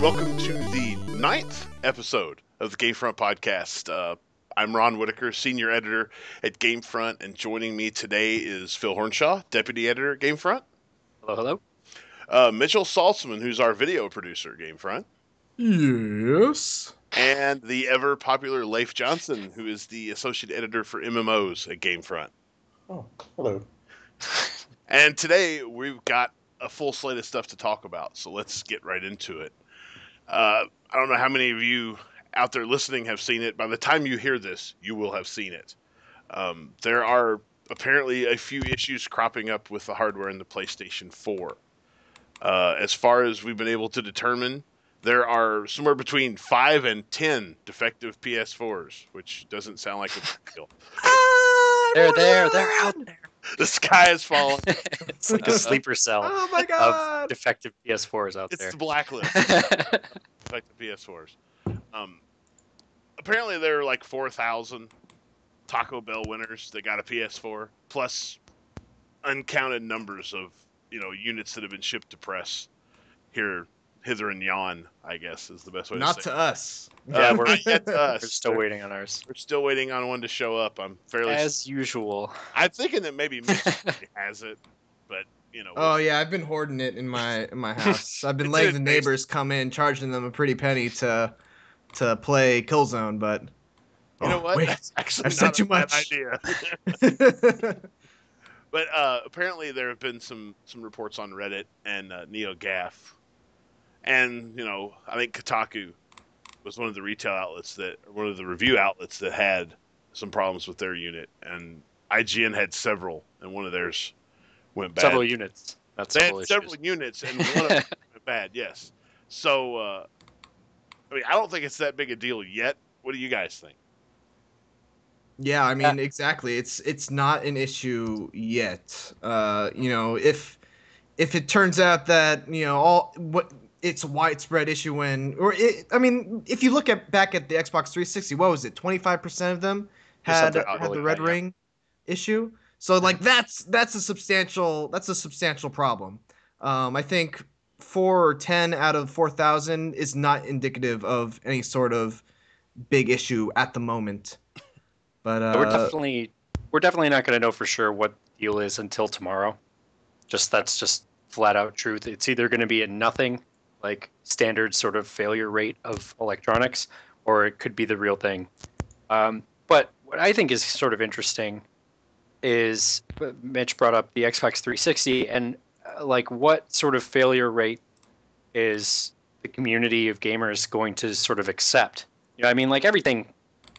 and welcome to the 9th episode of the GameFront podcast. I'm Ron Whitaker, senior editor at GameFront, and joining me today is Phil Hornshaw, deputy editor at GameFront. Hello, hello. Mitchell Saltzman, who's our video producer at GameFront. Yes. And the ever-popular Leif Johnson, who is the associate editor for MMOs at GameFront. Oh, hello. And today we've got a full slate of stuff to talk about, so let's get right into it. I don't know how many of you out there listening have seen it. By the time you hear this, you will have seen it. There are apparently a few issues cropping up with the hardware in the PlayStation 4. As far as we've been able to determine, there are somewhere between 5 and 10 defective PS4s, which doesn't sound like a big deal. They're there. They're out there. The sky is falling. It's like a sleeper cell Oh my god! of defective PS4s out It's there. the blacklist. Defective PS4s. Apparently there are like 4,000 Taco Bell winners that got a PS4, plus uncounted numbers of units that have been shipped to press hither and yon, I guess is the best way to say Not it. to us. Yeah, we're Not yet to us. We're still waiting on ours. We're still waiting on one to show up. I'm fairly. As usual. I'm thinking that maybe Mitch has it, but Oh yeah, I've been hoarding it in my house. I've been letting the neighbors come in, charging them a pretty penny to play Killzone, but you know what? Wait, That's actually I've said not too a bad much. idea. But apparently there have been some reports on Reddit and NeoGAF, and I think Kotaku was one of the one of the review outlets that had some problems with their unit, and IGN had several, and one of theirs went bad. Several units. That's They several had issues. several units, and one of them went bad. Yes. So I don't think it's that big a deal yet. What do you guys think? Yeah, I mean exactly. It's not an issue yet. If it turns out that it's a widespread issue if you look back at the Xbox 360, what was it? 25% of them had the red ring issue. So like that's a substantial problem. I think 4 or 10 out of 4,000 is not indicative of any sort of big issue at the moment. But we're definitely not going to know for sure what the deal is until tomorrow. That's just flat out truth. It's either going to be a nothing, like standard sort of failure rate of electronics, or it could be the real thing. But what I think is sort of interesting is Mitch brought up the Xbox 360, and like what sort of failure rate is the community of gamers going to sort of accept? Like everything.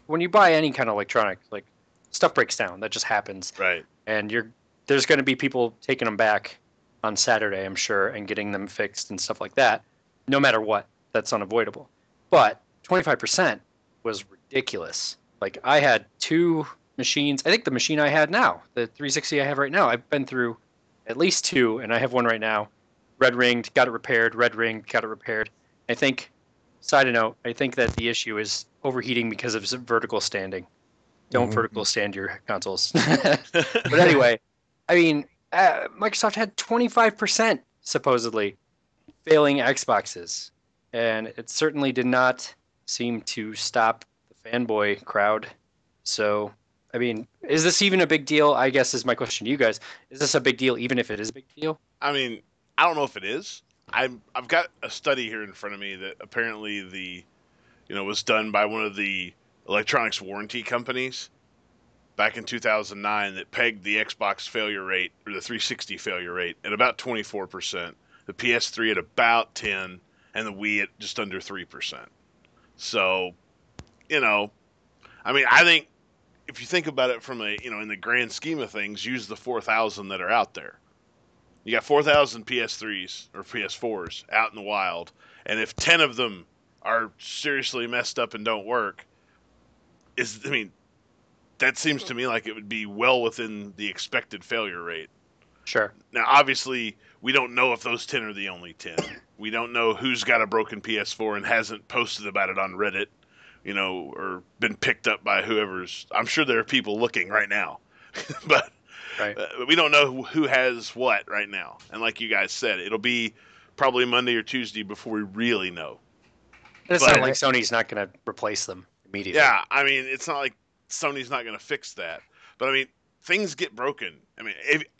When you buy any kind of electronic, like stuff breaks down, that just happens. Right. And there's going to be people taking them back on Saturday, I'm sure, and getting them fixed and stuff like that. No matter what, that's unavoidable. But 25% was ridiculous. Like I had 2 machines. I think the machine I had now, the 360 I have right now, I've been through at least 2, and I have one right now. Red ringed, got it repaired. Red ringed, got it repaired. I think. Side note, I think that the issue is overheating because of vertical standing. Don't vertical stand your consoles. But anyway, Microsoft had 25% supposedly failing Xboxes. And it certainly did not seem to stop the fanboy crowd. So, is this even a big deal? I guess is my question to you guys. Is this a big deal even if it is a big deal? I don't know if it is. I've got a study here in front of me that apparently was done by one of the electronics warranty companies back in 2009 that pegged the Xbox failure rate or the 360 failure rate at about 24%, the PS3 at about 10%, and the Wii at just under 3%. So, I think if you think about it from in the grand scheme of things, use the 4,000 that are out there. You got 4,000 PS3s or PS4s out in the wild, and if 10 of them are seriously messed up and don't work, that seems to me like it would be well within the expected failure rate. Sure. Now, obviously, we don't know if those 10 are the only 10. We don't know who's got a broken PS4 and hasn't posted about it on Reddit, or been picked up by whoever's. I'm sure there are people looking right now, but. Right. We don't know who has what right now. And like you guys said, it'll be probably Monday or Tuesday before we really know. And it's But not like Sony's not going to replace them immediately. yeah, I mean, it's not like Sony's not going to fix that. But I mean, things get broken. I mean,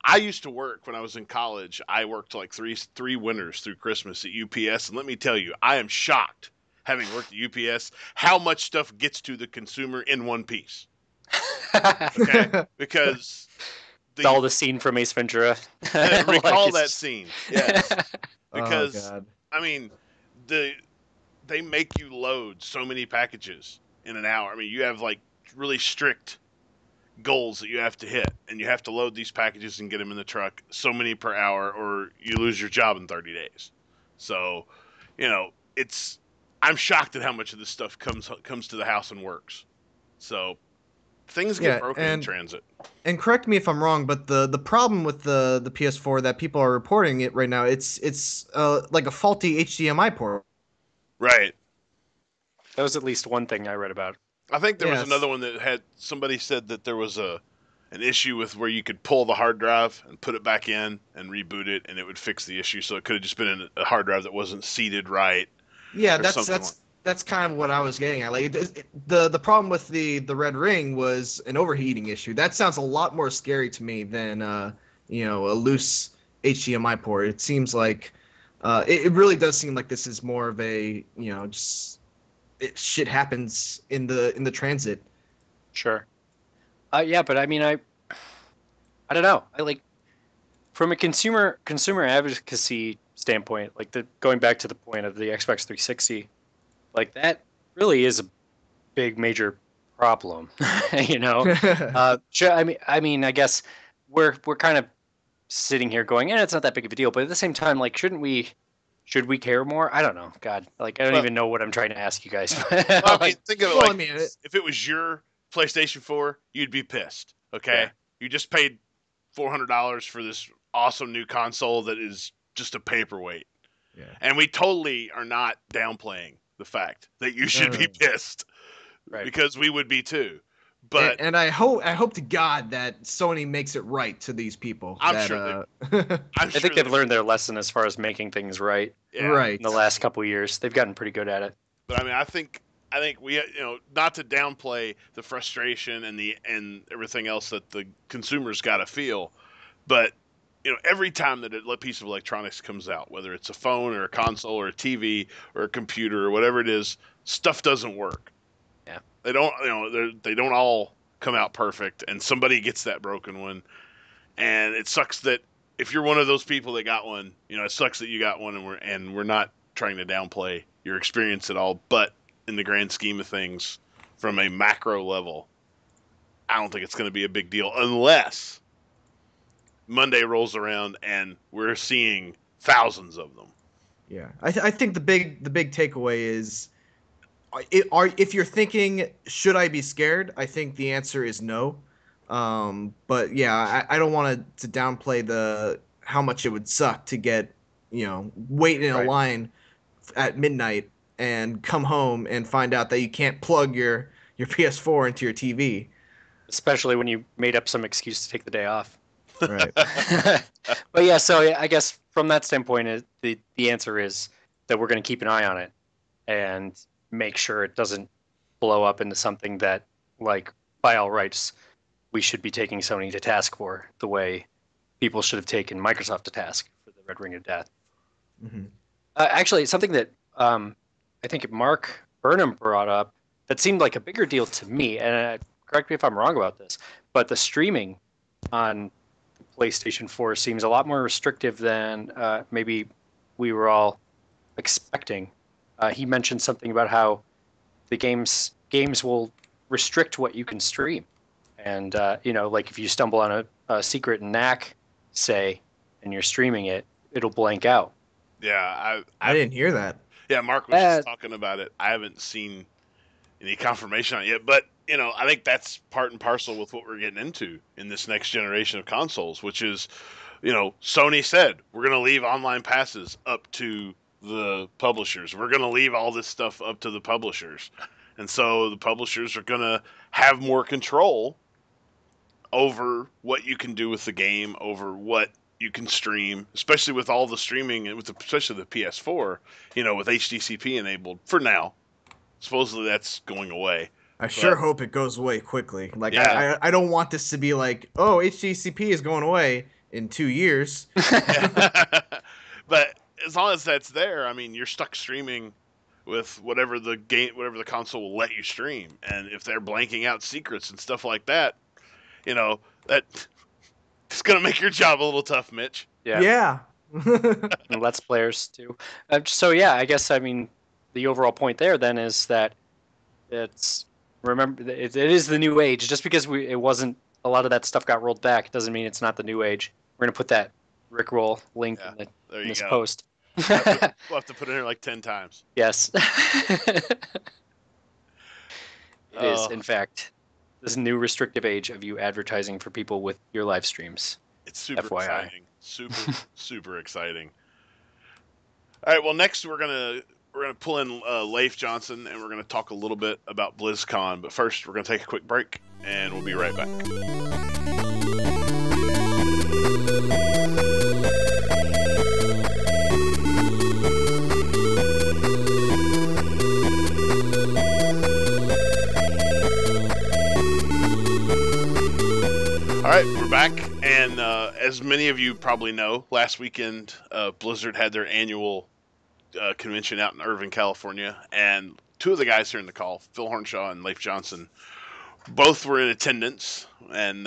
I used to work when I was in college. I worked like three winters through Christmas at UPS, and let me tell you, I am shocked, having worked at UPS, how much stuff gets to the consumer in one piece. Okay, because It's all the scene from Ace Ventura. recall Like, that scene, yes, Oh because God. I mean, they make you load so many packages in an hour. I mean, you have like really strict goals that you have to hit, and you have to load these packages and get them in the truck so many per hour, or you lose your job in 30 days. So, you know, I'm shocked at how much of this stuff comes to the house and works. So things get broken in transit. And correct me if I'm wrong, but the problem with the PS4 that people are reporting it right now, it's like a faulty HDMI port. Right. That was at least one thing I read about. I think there was Yes. another one that had somebody said that there was an issue with where you could pull the hard drive and put it back in and reboot it, and it would fix the issue. So it could have just been in a hard drive that wasn't seated right. Yeah, or that's something that's kind of what I was getting at. Like the problem with the red ring was an overheating issue. That sounds a lot more scary to me than a loose HDMI port. It seems like it really does seem like this is more of a just shit happens in the transit. Sure. Yeah, but I mean, I don't know. I like from a consumer advocacy standpoint, like going back to the point of the Xbox 360, like that really is a big major problem. You know, sure. I mean, I guess we're kind of sitting here going, yeah, it's not that big of a deal. But at the same time, like, should we care more? I don't know. God, like, I don't even know what I'm trying to ask you guys. Well, I mean, think of it Well, like I mean, this. If it was your PlayStation 4, you'd be pissed. Okay, Yeah. you just paid $400 for this awesome new console that is just a paperweight, yeah. and we totally are not downplaying the fact that you should be pissed, Right. because we would be too. But And I hope to God that Sony makes it right to these people. I'm that, sure I think they've learned their lesson as far as making things right yeah. Right. in the last couple years. They've gotten pretty good at it. But I mean, I think we, not to downplay the frustration and everything else that the consumers got to feel, but every time that a piece of electronics comes out, whether it's a phone or a console or a TV or a computer or whatever it is, stuff doesn't work. Yeah. They don't, they don't all come out perfect, and somebody gets that broken one, and it sucks that if you're one of those people that got one, it sucks that you got one, and we're not trying to downplay your experience at all, but in the grand scheme of things, from a macro level, I don't think it's going to be a big deal unless Monday rolls around and we're seeing thousands of them. Yeah, I think the big takeaway is, if you're thinking, should I be scared? I think the answer is no. But yeah, I don't want to downplay how much it would suck to get wait in a line at midnight and come home and find out that you can't plug your PS4 into your TV. Especially when you made up some excuse to take the day off. Right. But yeah, so I guess from that standpoint, the answer is that we're going to keep an eye on it and make sure it doesn't blow up into something that, like, by all rights, we should be taking Sony to task for, the way people should have taken Microsoft to task for the Red Ring of Death. Mm-hmm. Actually, something that I think Mark Burnham brought up that seemed like a bigger deal to me, and correct me if I'm wrong about this, but the streaming on PlayStation 4 seems a lot more restrictive than maybe we were all expecting. He mentioned something about how the games will restrict what you can stream, and like if you stumble on a secret knack, say, and you're streaming it, it'll blank out. Yeah, I didn't hear that. Yeah, Mark was just talking about it. I haven't seen any confirmation on it yet, but I think that's part and parcel with what we're getting into in this next generation of consoles, which is, Sony said we're going to leave online passes up to the publishers. We're going to leave all this stuff up to the publishers. And so the publishers are going to have more control over what you can do with the game, over what you can stream, especially with all the streaming and especially the PS4, with HDCP enabled for now. supposedly that's going away. I sure hope it goes away quickly. Like, Yeah. I don't want this to be like, oh, HDCP is going away in 2 years. But as long as that's there, I mean, you're stuck streaming with whatever the console will let you stream. And if they're blanking out secrets and stuff like that, you know, that it's gonna make your job a little tough, Mitch. Yeah. And Let's Players too. So yeah, I guess I mean the overall point there then is that it's it is the new age. Just because it wasn't a lot of that stuff got rolled back doesn't mean it's not the new age. We're gonna put that Rickroll link in this post. We'll have to put it in here like 10 times. Yes. It is, in fact, this new restrictive age of you advertising for people with your live streams. It's super FYI. exciting. Super exciting. All right, well, next we're gonna pull in Leif Johnson, and we're gonna talk a little bit about BlizzCon. But first, we're gonna take a quick break, and we'll be right back. All right, we're back, and as many of you probably know, last weekend Blizzard had their annual convention out in Irvine, California, and two of the guys here in the call, Phil Hornshaw and Leif Johnson, both were in attendance, and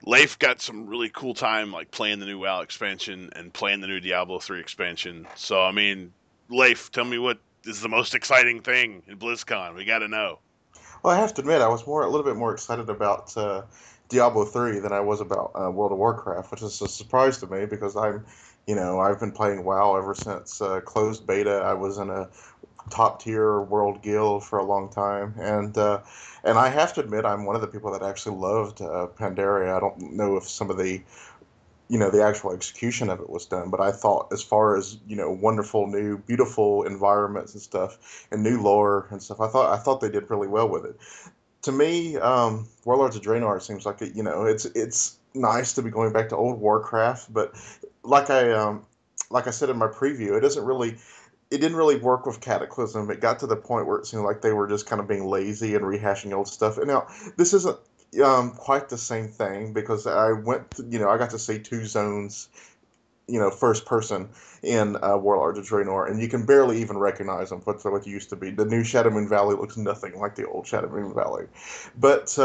Leif got some really cool time, like playing the new WoW expansion and playing the new Diablo 3 expansion. So, I mean, Leif, tell me what is the most exciting thing in BlizzCon? We got to know. Well, I have to admit, I was a little bit more excited about Diablo 3 than I was about World of Warcraft, which is a surprise to me because I've been playing WoW ever since closed beta. I was in a top tier world guild for a long time, and I have to admit, I'm one of the people that actually loved Pandaria. I don't know if some of the the actual execution of it was done, but I thought as far as wonderful new beautiful environments and stuff and new lore and stuff, I thought they did really well with it. To me, Warlords of Draenor seems like it's nice to be going back to old Warcraft, but like I said in my preview, it didn't really work with Cataclysm. It got to the point where it seemed like they were just kind of being lazy and rehashing old stuff. And now this isn't quite the same thing because I got to see two zones, first person in Warlords of Draenor, and you can barely even recognize them what they used to be. The new Shadowmoon Valley looks nothing like the old Shadowmoon Valley, but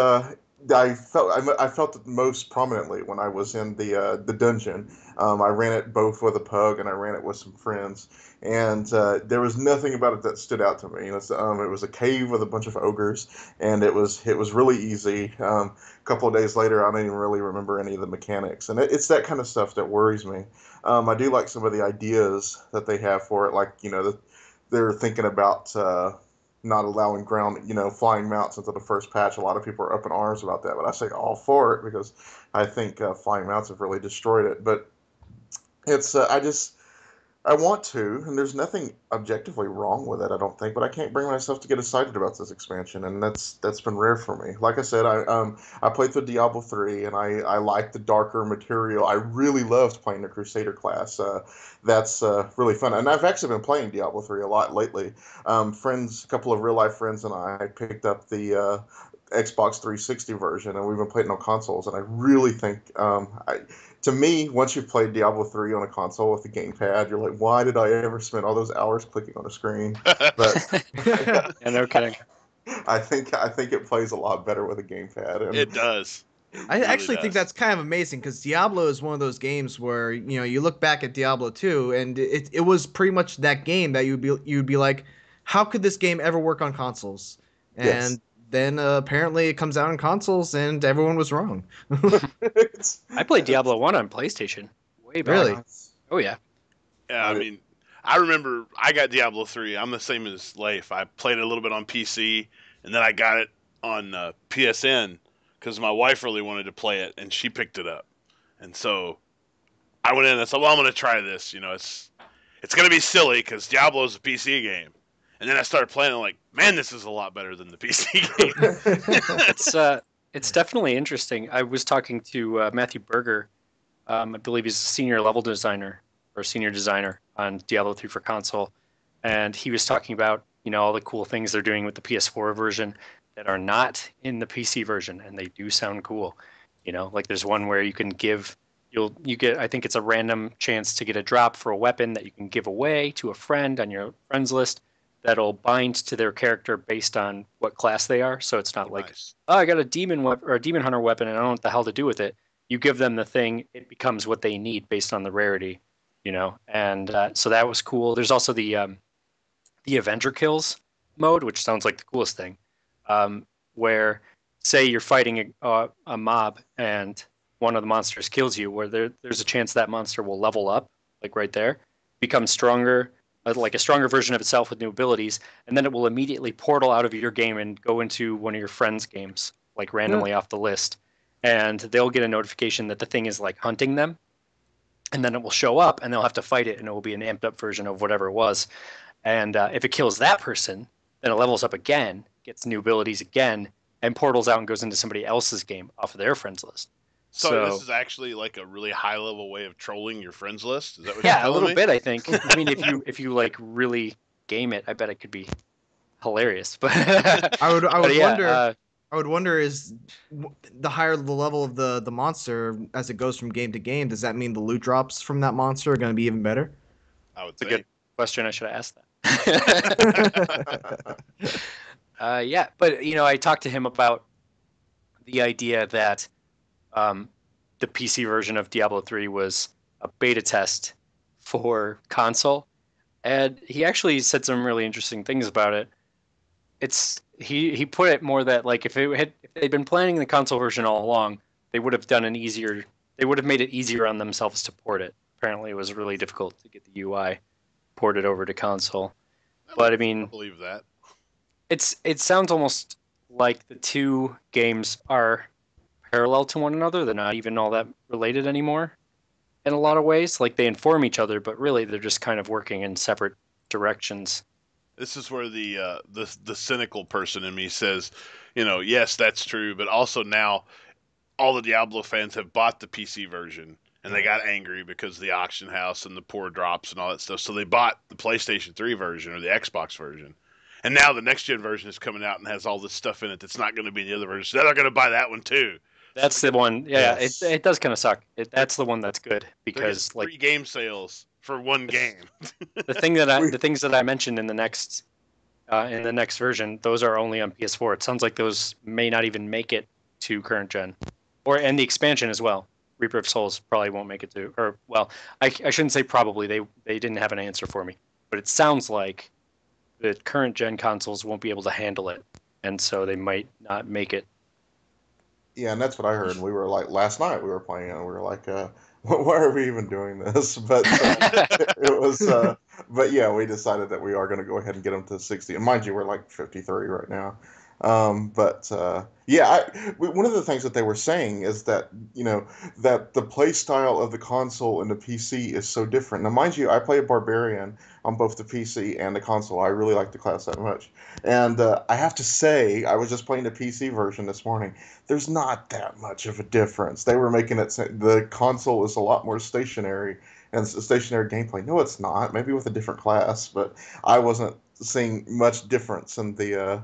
I felt it most prominently when I was in the dungeon. I ran it both with a pug and I ran it with some friends, and there was nothing about it that stood out to me. It was a cave with a bunch of ogres, and it was really easy. A couple of days later, I don't even really remember any of the mechanics, and it's that kind of stuff that worries me. I do like some of the ideas that they have for it, like they're thinking about not allowing flying mounts until the first patch. A lot of people are up in arms about that, but I say all for it because I think flying mounts have really destroyed it. But it's I want to, and there's nothing objectively wrong with it, I don't think, but I can't bring myself to get excited about this expansion, and that's been rare for me. Like I said, I played through Diablo 3, and I like the darker material. I really loved playing the Crusader class. That's really fun, and I've actually been playing Diablo 3 a lot lately. A couple of real-life friends and I picked up the Xbox 360 version, and we've been playing on consoles, and I really think to me, once you've played Diablo 3 on a console with the gamepad, you're like, why did I ever spend all those hours clicking on a screen? But yeah, no kidding. I think it plays a lot better with a gamepad. And it does. I actually think that's kind of amazing because Diablo is one of those games where you look back at Diablo 2 and it was pretty much that game that you'd be like, how could this game ever work on consoles? And yes. Then apparently it comes out on consoles and everyone was wrong. I played Diablo 1 on PlayStation. Way back. Really? Oh yeah. Yeah, I mean, I remember I got Diablo 3. I'm the same as Leif. I played it a little bit on PC, and then I got it on PSN because my wife really wanted to play it, and she picked it up. And so I went in and said, well, I'm going to try this. It's going to be silly because Diablo is a PC game. And then I started playing, and like, man, this is a lot better than the PC game. It's definitely interesting. I was talking to Matthew Berger. I believe he's a senior level designer or senior designer on Diablo 3 for console. And he was talking about all the cool things they're doing with the PS4 version that are not in the PC version, and they do sound cool. Like there's one where you can you get, I think it's a random chance to get a drop for a weapon that you can give away to a friend on your friends list that'll bind to their character based on what class they are. So it's not like, Nice. oh, I got a demon weapon or a demon hunter weapon and I don't know what the hell to do with it. You give them the thing, it becomes what they need based on the rarity, and so that was cool. There's also the Avenger kills mode, which sounds like the coolest thing, where say you're fighting a mob and one of the monsters kills you, where there's a chance that monster will level up, like right there, become stronger, like a stronger version of itself with new abilities, and then it will immediately portal out of your game and go into one of your friends' games, like randomly off the list. And they'll get a notification that the thing is like hunting them, and then it will show up and they'll have to fight it, and it will be an amped up version of whatever it was. And if it kills that person, then it levels up again, gets new abilities again, and portals out and goes into somebody else's game off of their friends list. So this is actually like a really high level way of trolling your friends list. Is that what you're yeah, a telling little me? bit, I think. I mean, if you like really game it, I bet it could be hilarious. But I would yeah, wonder. I would wonder is the higher the level of the monster as it goes from game to game, does that mean the loot drops from that monster are going to be even better? I would it's a think. good question. I should have asked that. Yeah, but I talked to him about the idea that the PC version of Diablo 3 was a beta test for console, and he actually said some really interesting things about it. He put it more that like if they'd been planning the console version all along, they would have made it easier on themselves to port it. Apparently, it was really difficult to get the UI ported over to console. But I mean, I believe that. it sounds almost like the two games are parallel to one another. They're not even all that related anymore in a lot of ways. Like they inform each other, but really they're just kind of working in separate directions. This is where the cynical person in me says, yes, that's true, but also now all the Diablo fans have bought the PC version and they got angry because of the auction house and the poor drops and all that stuff. So they bought the PlayStation 3 version or the Xbox version. And now the next gen version is coming out and has all this stuff in it that's not going to be in the other version. So they're going to buy that one too. That's the one. Yeah, Yes. it does kind of suck. That's the one that's good They're because getting free game sales for one game. the things that I mentioned in the next version, those are only on PS4. It sounds like those may not even make it to current gen, and the expansion as well. Reaper of Souls probably won't make it to, or well, I shouldn't say probably. They didn't have an answer for me, but it sounds like the current gen consoles won't be able to handle it, and so they might not make it. Yeah, and that's what I heard. We were like last night we were playing it and we were like, why are we even doing this? But it was but yeah, we decided that we are going to go ahead and get them to 60. And mind you, we're like 53 right now. But yeah, one of the things that they were saying is that that the play style of the console and the PC is so different. Now, mind you, I play a barbarian on both the PC and the console. I really like the class that much, and I have to say, I was just playing the PC version this morning. There's not that much of a difference. They were making it the console is a lot more stationary and stationary gameplay. No, it's not. Maybe with a different class, but I wasn't seeing much difference in the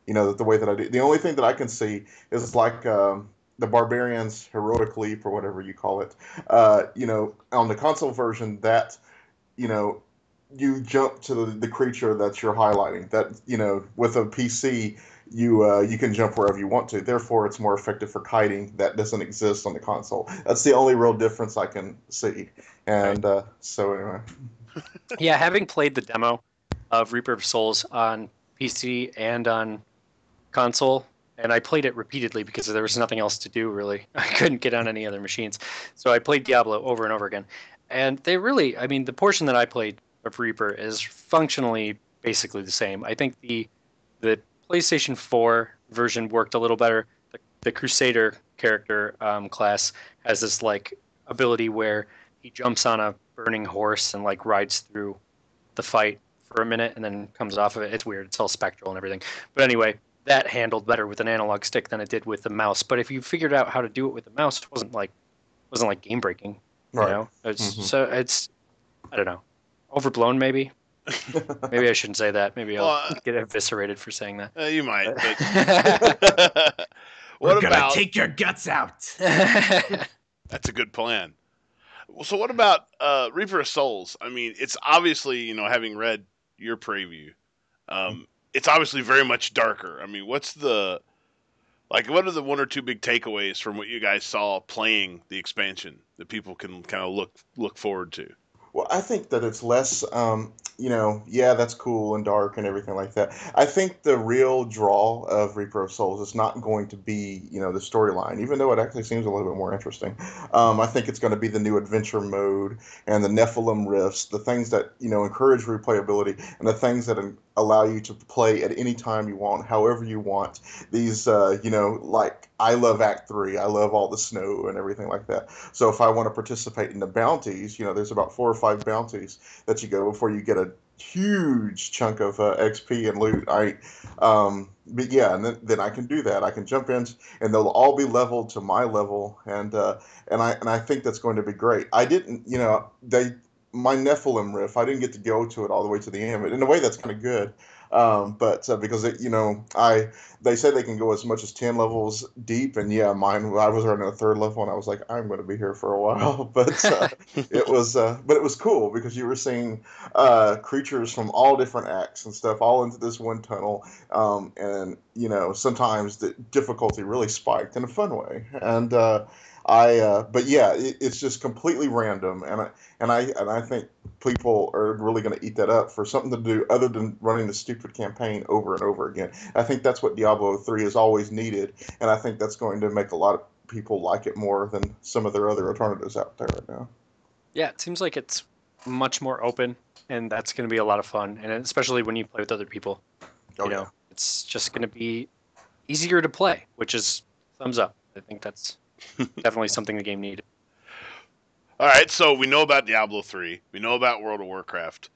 way that I do. The only thing that I can see is like the Barbarian's Heroic Leap or whatever you call it. On the console version, that you know you jump to the creature that you're highlighting. That with a PC, you can jump wherever you want to. Therefore, it's more effective for kiting. That doesn't exist on the console. That's the only real difference I can see. And so anyway. Yeah, having played the demo of Reaper of Souls on PC and on console, and I played it repeatedly because there was nothing else to do, really. I couldn't get on any other machines. So I played Diablo over and over again. And I mean, the portion that I played of Reaper is functionally basically the same. I think the PlayStation 4 version worked a little better. The Crusader character class has this like ability where he jumps on a burning horse and like rides through the fight for a minute and then comes off of it. It's weird. It's all spectral and everything. But anyway, that handled better with an analog stick than it did with the mouse. But if you figured out how to do it with the mouse, it wasn't like game breaking. Right. So it's I don't know, overblown maybe. Maybe I shouldn't say that. Maybe I'll Well, get eviscerated for saying that. you might, but We're what gonna about? take your guts out. That's a good plan. So what about Reaper of Souls? I mean, it's obviously, having read your preview, it's obviously very much darker. I mean, what are the one or two big takeaways from what you guys saw playing the expansion that people can kind of look forward to? Well, I think that it's less, yeah, that's cool and dark and everything like that. I think the real draw of Reaper of Souls is not going to be, the storyline, even though it actually seems a little bit more interesting. I think it's going to be the new adventure mode and the Nephilim rifts, the things that, encourage replayability and the things that allow you to play at any time you want, however you want. These, like I love Act 3, I love all the snow and everything like that. So if I want to participate in the bounties, there's about 4 or 5 bounties that you go before you get a huge chunk of XP and loot. But yeah, and then I can do that. I can jump in, and they'll all be leveled to my level, and I think that's going to be great. I didn't, my Nephilim riff, I didn't get to go to it all the way to the end, but in a way that's kind of good. But because they say they can go as much as 10 levels deep, and yeah, mine, I was running a 3rd level, and I was like, I'm going to be here for a while. But it was cool because you were seeing creatures from all different acts and stuff all into this one tunnel, and sometimes the difficulty really spiked in a fun way, and but yeah, it's just completely random, and I think people are really going to eat that up for something to do other than running the stupid campaign over and over again. I think that's what Diablo 3 has always needed, and I think that's going to make a lot of people like it more than some of their other alternatives out there right now. Yeah, it seems like it's much more open, and that's going to be a lot of fun, and especially when you play with other people. Yeah. It's just going to be easier to play, which is thumbs up. I think that's definitely something the game needed. All right, so we know about Diablo 3. We know about World of Warcraft.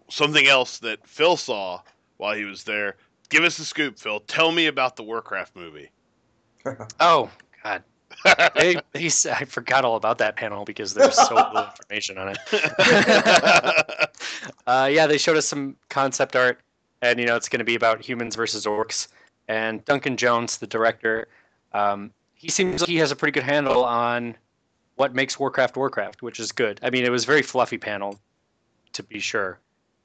Something else that Phil saw while he was there. Give us the scoop, Phil. Tell me about the Warcraft movie. Oh, God. I forgot all about that panel because there's so little information on it. Yeah, they showed us some concept art, and it's going to be about humans versus orcs. And Duncan Jones, the director, he seems like he has a pretty good handle on what makes Warcraft, which is good. I mean, it was a very fluffy panel, to be sure.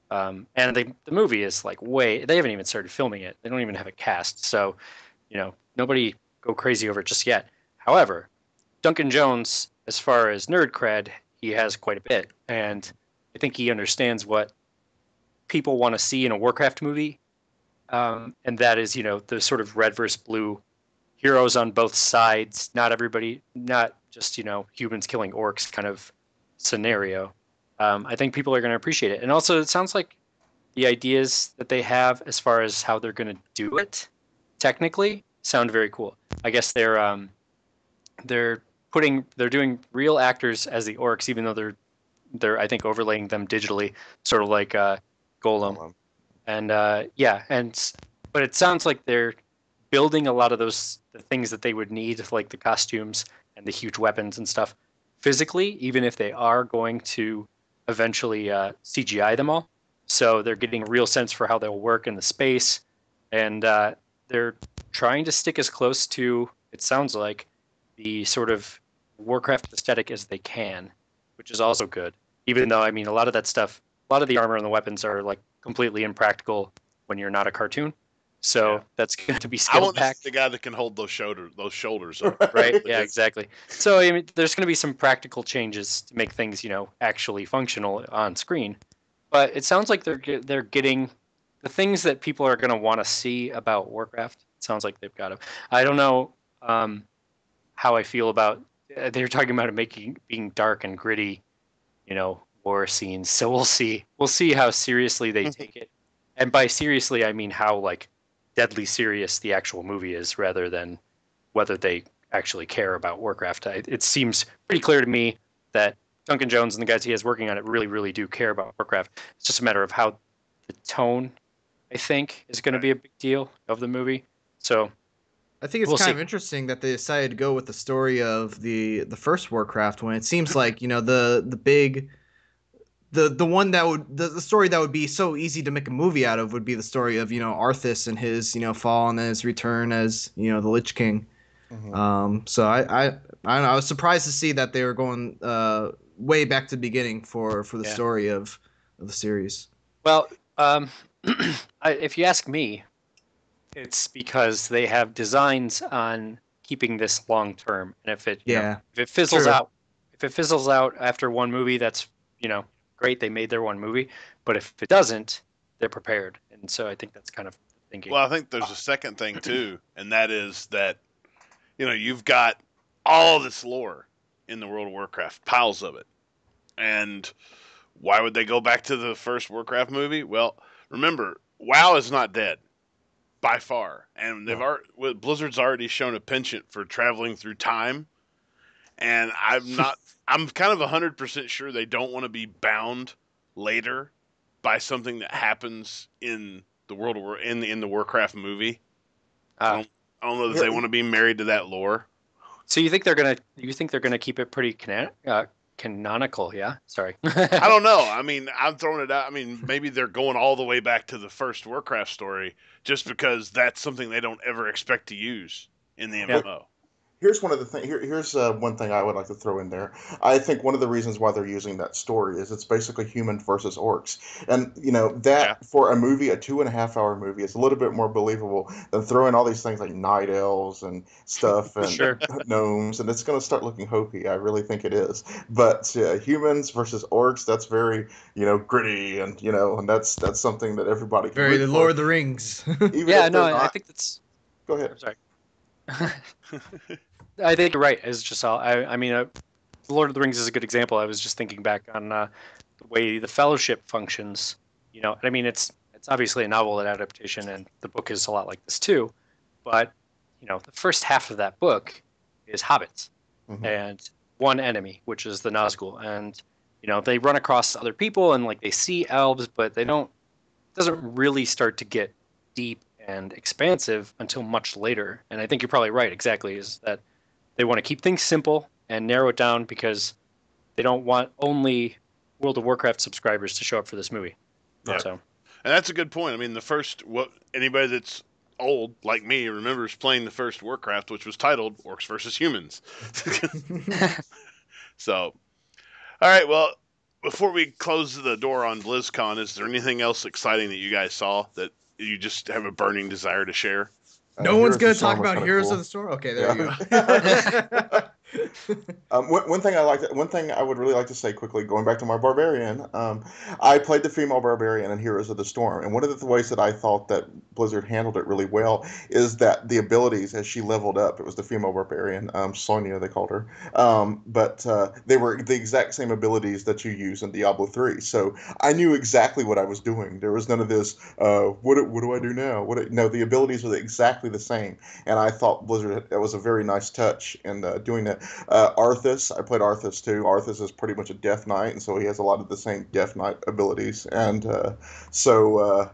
And the movie is like they haven't even started filming it. They don't even have a cast. So, nobody go crazy over it just yet. However, Duncan Jones, as far as nerd cred, he has quite a bit. And I think he understands what people want to see in a Warcraft movie. And that is, the sort of red versus blue heroes on both sides. Not just, humans killing orcs kind of scenario. I think people are going to appreciate it. And also, it sounds like the ideas that they have as far as how they're going to do it technically sound very cool. I guess they're doing real actors as the orcs, even though they're I think overlaying them digitally, sort of like Golem. And but it sounds like they're building a lot of the things that they would need, like the costumes and the huge weapons and stuff, physically, even if they are going to eventually CGI them all. So they're getting a real sense for how they'll work in the space, and they're trying to stick as close to, it sounds like, the sort of Warcraft aesthetic as they can, which is also good. Even though, I mean, a lot of that stuff, a lot of the armor and the weapons are like completely impractical when you're not a cartoon. So that's going to be scaled back. The guy that can hold those shoulders up. Right? Yeah, exactly. So I mean, there's going to be some practical changes to make things, actually functional on screen. But it sounds like they're getting the things that people are going to want to see about Warcraft. It sounds like they've got them. I don't know how I feel about. They're talking about it being dark and gritty, war scenes. So we'll see. We'll see how seriously they take it. And by seriously, I mean how deadly serious the actual movie is, rather than whether they actually care about Warcraft. It seems pretty clear to me that Duncan Jones and the guys he has working on it really, really do care about Warcraft. It's just a matter of how the tone, I think, is going to be a big deal of the movie. So I think it's kind of interesting that they decided to go with the story of the first Warcraft, when it seems like the the one that would the story that would be so easy to make a movie out of would be the story of Arthas and his fall and then his return as the Lich King. So I don't know, I was surprised to see that they were going way back to the beginning for the story of the series. Well, if you ask me, it's because they have designs on keeping this long term, and if it fizzles out after one movie, that's great. They made their one movie, but if it doesn't, they're prepared, and so I think that's kind of thinking. Well, I think there's a second thing too, and that is that you've got all this lore in the World of Warcraft, piles of it, and why would they go back to the first Warcraft movie? Well, remember, WoW is not dead by far, and Blizzard's already shown a penchant for traveling through time, and I'm kind of 100% sure they don't want to be bound later by something that happens in the in the Warcraft movie. I don't know that they want to be married to that lore. So you think they're gonna keep it pretty canonical? Yeah. Sorry. I don't know. I mean, I'm throwing it out. I mean, maybe they're going all the way back to the first Warcraft story just because that's something they don't ever expect to use in the MMO. Here's one of the things. Here's one thing I would like to throw in there. I think one of the reasons why they're using that story is it's basically humans versus orcs, and for a movie, a 2.5-hour movie, it's a little bit more believable than throwing all these things like night elves and stuff and gnomes, and it's going to start looking hokey. I really think it is. But humans versus orcs, that's very gritty, and and that's something that everybody can very the Lord of the Rings. I think that's. Go ahead. I'm sorry. I think you're right. It's just I mean, Lord of the Rings is a good example. I was just thinking back on the way the Fellowship functions. I mean, it's obviously a novel adaptation, and the book is a lot like this too. But the first half of that book is hobbits and one enemy, which is the Nazgul, and they run across other people and they see elves, but they don't. It doesn't really start to get deep and expansive until much later. And I think you're probably right. Exactly, is that they want to keep things simple and narrow it down because they don't want only World of Warcraft subscribers to show up for this movie. Yeah. So, and that's a good point. I mean, anybody that's old like me remembers playing the first Warcraft, which was titled Orcs versus Humans. So, all right. Well, before we close the door on BlizzCon, is there anything else exciting that you guys saw that you just have a burning desire to share? No one's going to talk about Heroes of the Storm? Okay, there you go. One thing I would really like to say quickly, going back to my barbarian, I played the female barbarian in Heroes of the Storm, and one of the ways that I thought that Blizzard handled it really well is that the abilities as she leveled up, it was the female barbarian, Sonya they called her, but they were the exact same abilities that you use in Diablo 3, so I knew exactly what I was doing. There was none of this, what do I do now? No, the abilities were exactly the same, and I thought Blizzard, that was a very nice touch in doing that. Arthas, I played Arthas too. Arthas is pretty much a Death Knight, and so he has a lot of the same Death Knight abilities. And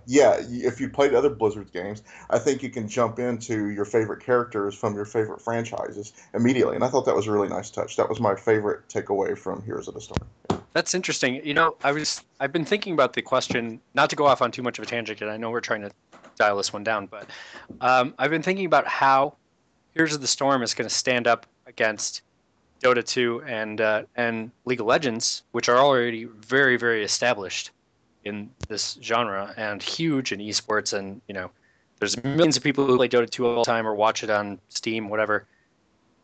if you played other Blizzard games, I think you can jump into your favorite characters from your favorite franchises immediately. And I thought that was a really nice touch. That was my favorite takeaway from Heroes of the Storm. That's interesting. I've been thinking about the question, not to go off on too much of a tangent, and I know we're trying to dial this one down, but I've been thinking about how Heroes of the Storm is going to stand up against Dota 2 and League of Legends, which are already very, very established in this genre and huge in esports. And there's millions of people who play Dota 2 all the time or watch it on Steam, whatever.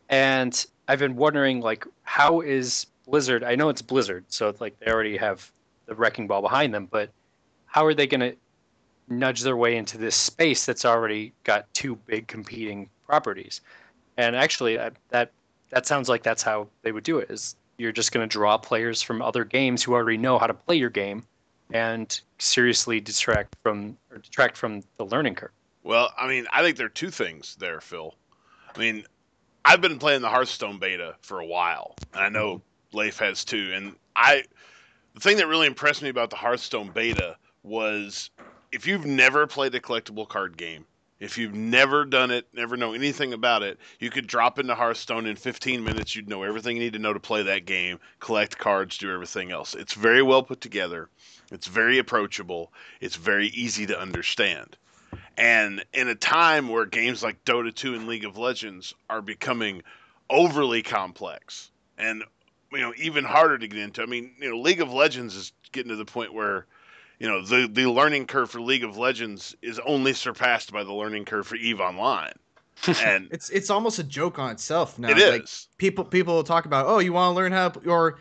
And I've been wondering, how is Blizzard? I know it's Blizzard, so they already have the wrecking ball behind them. But how are they going to nudge their way into this space that's already got two big competing properties? And actually, that sounds like that's how they would do it, is you're just going to draw players from other games who already know how to play your game and seriously detract from the learning curve. Well, I mean, I think there are two things there, Phil. I mean, I've been playing the Hearthstone beta for a while, and I know Leif has too. And the thing that really impressed me about the Hearthstone beta was if you've never played a collectible card game, If you've never done it, never know anything about it, you could drop into Hearthstone in 15 minutes. You'd know everything you need to know to play that game, collect cards, do everything else. It's very well put together. It's very approachable. It's very easy to understand. And in a time where games like Dota 2 and League of Legends are becoming overly complex and even harder to get into. I mean, League of Legends is getting to the point where the learning curve for League of Legends is only surpassed by the learning curve for EVE Online. And it's almost a joke on itself now. it is. Like people will talk about, oh, you want to learn how, or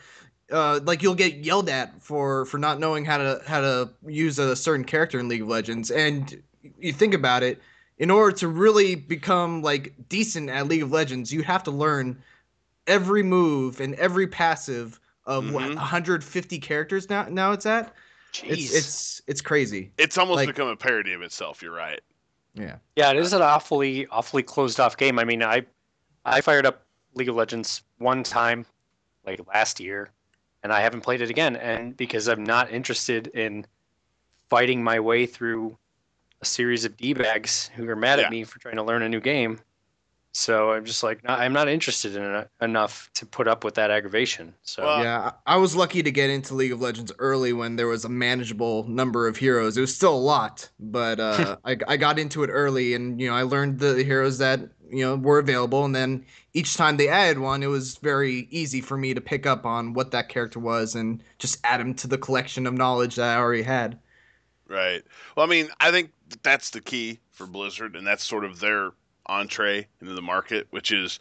like you'll get yelled at for not knowing how to use a certain character in League of Legends, and you think about it, in order to really become like decent at League of Legends, you have to learn every move and every passive of what 150 characters now it's at. Jeez. It's crazy. It's almost become a parody of itself. You're right. Yeah. Yeah, it is an awfully closed off game. I mean, I fired up League of Legends one time, like last year, and I haven't played it again. And because I'm not interested in fighting my way through a series of D-bags who are mad at me for trying to learn a new game. So I'm just like, I'm not interested in it enough to put up with that aggravation. So yeah, I was lucky to get into League of Legends early when there was a manageable number of heroes. It was still a lot, but I got into it early, and I learned the heroes that were available, and then each time they added one, it was very easy for me to pick up on what that character was and just add him to the collection of knowledge that I already had. Right. Well, I mean, I think that's the key for Blizzard, and that's sort of their entree into the market, which is,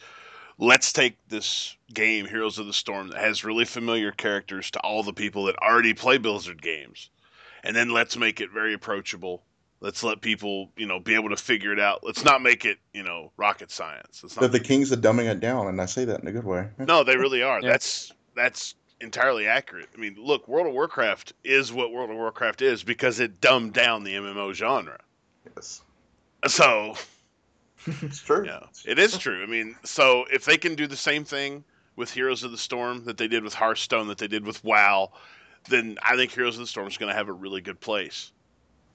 let's take this game, Heroes of the Storm, that has really familiar characters to all the people that already play Blizzard games, and then let's make it very approachable. Let's let people, be able to figure it out. Let's not make it, rocket science. The kings are dumbing it down, and I say that in a good way. No, they really are. Yeah. That's entirely accurate. I mean, look, World of Warcraft is what World of Warcraft is because it dumbed down the MMO genre. Yes. So it's true. Yeah, it is true. I mean, so if they can do the same thing with Heroes of the Storm that they did with Hearthstone, that they did with WoW, then I think Heroes of the Storm is going to have a really good place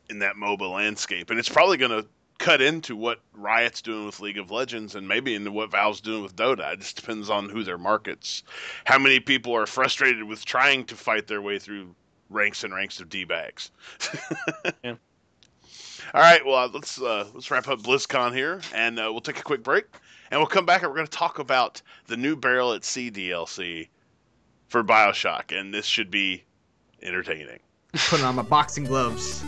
in that MOBA landscape. And it's probably going to cut into what Riot's doing with League of Legends and maybe into what Valve's doing with Dota. It just depends on who their markets. How many people are frustrated with trying to fight their way through ranks and ranks of D-bags. Yeah. All right, well, let's wrap up BlizzCon here, and we'll take a quick break, and we'll come back and we're going to talk about the new Barrel at Sea DLC for Bioshock, and this should be entertaining. Putting on my boxing gloves.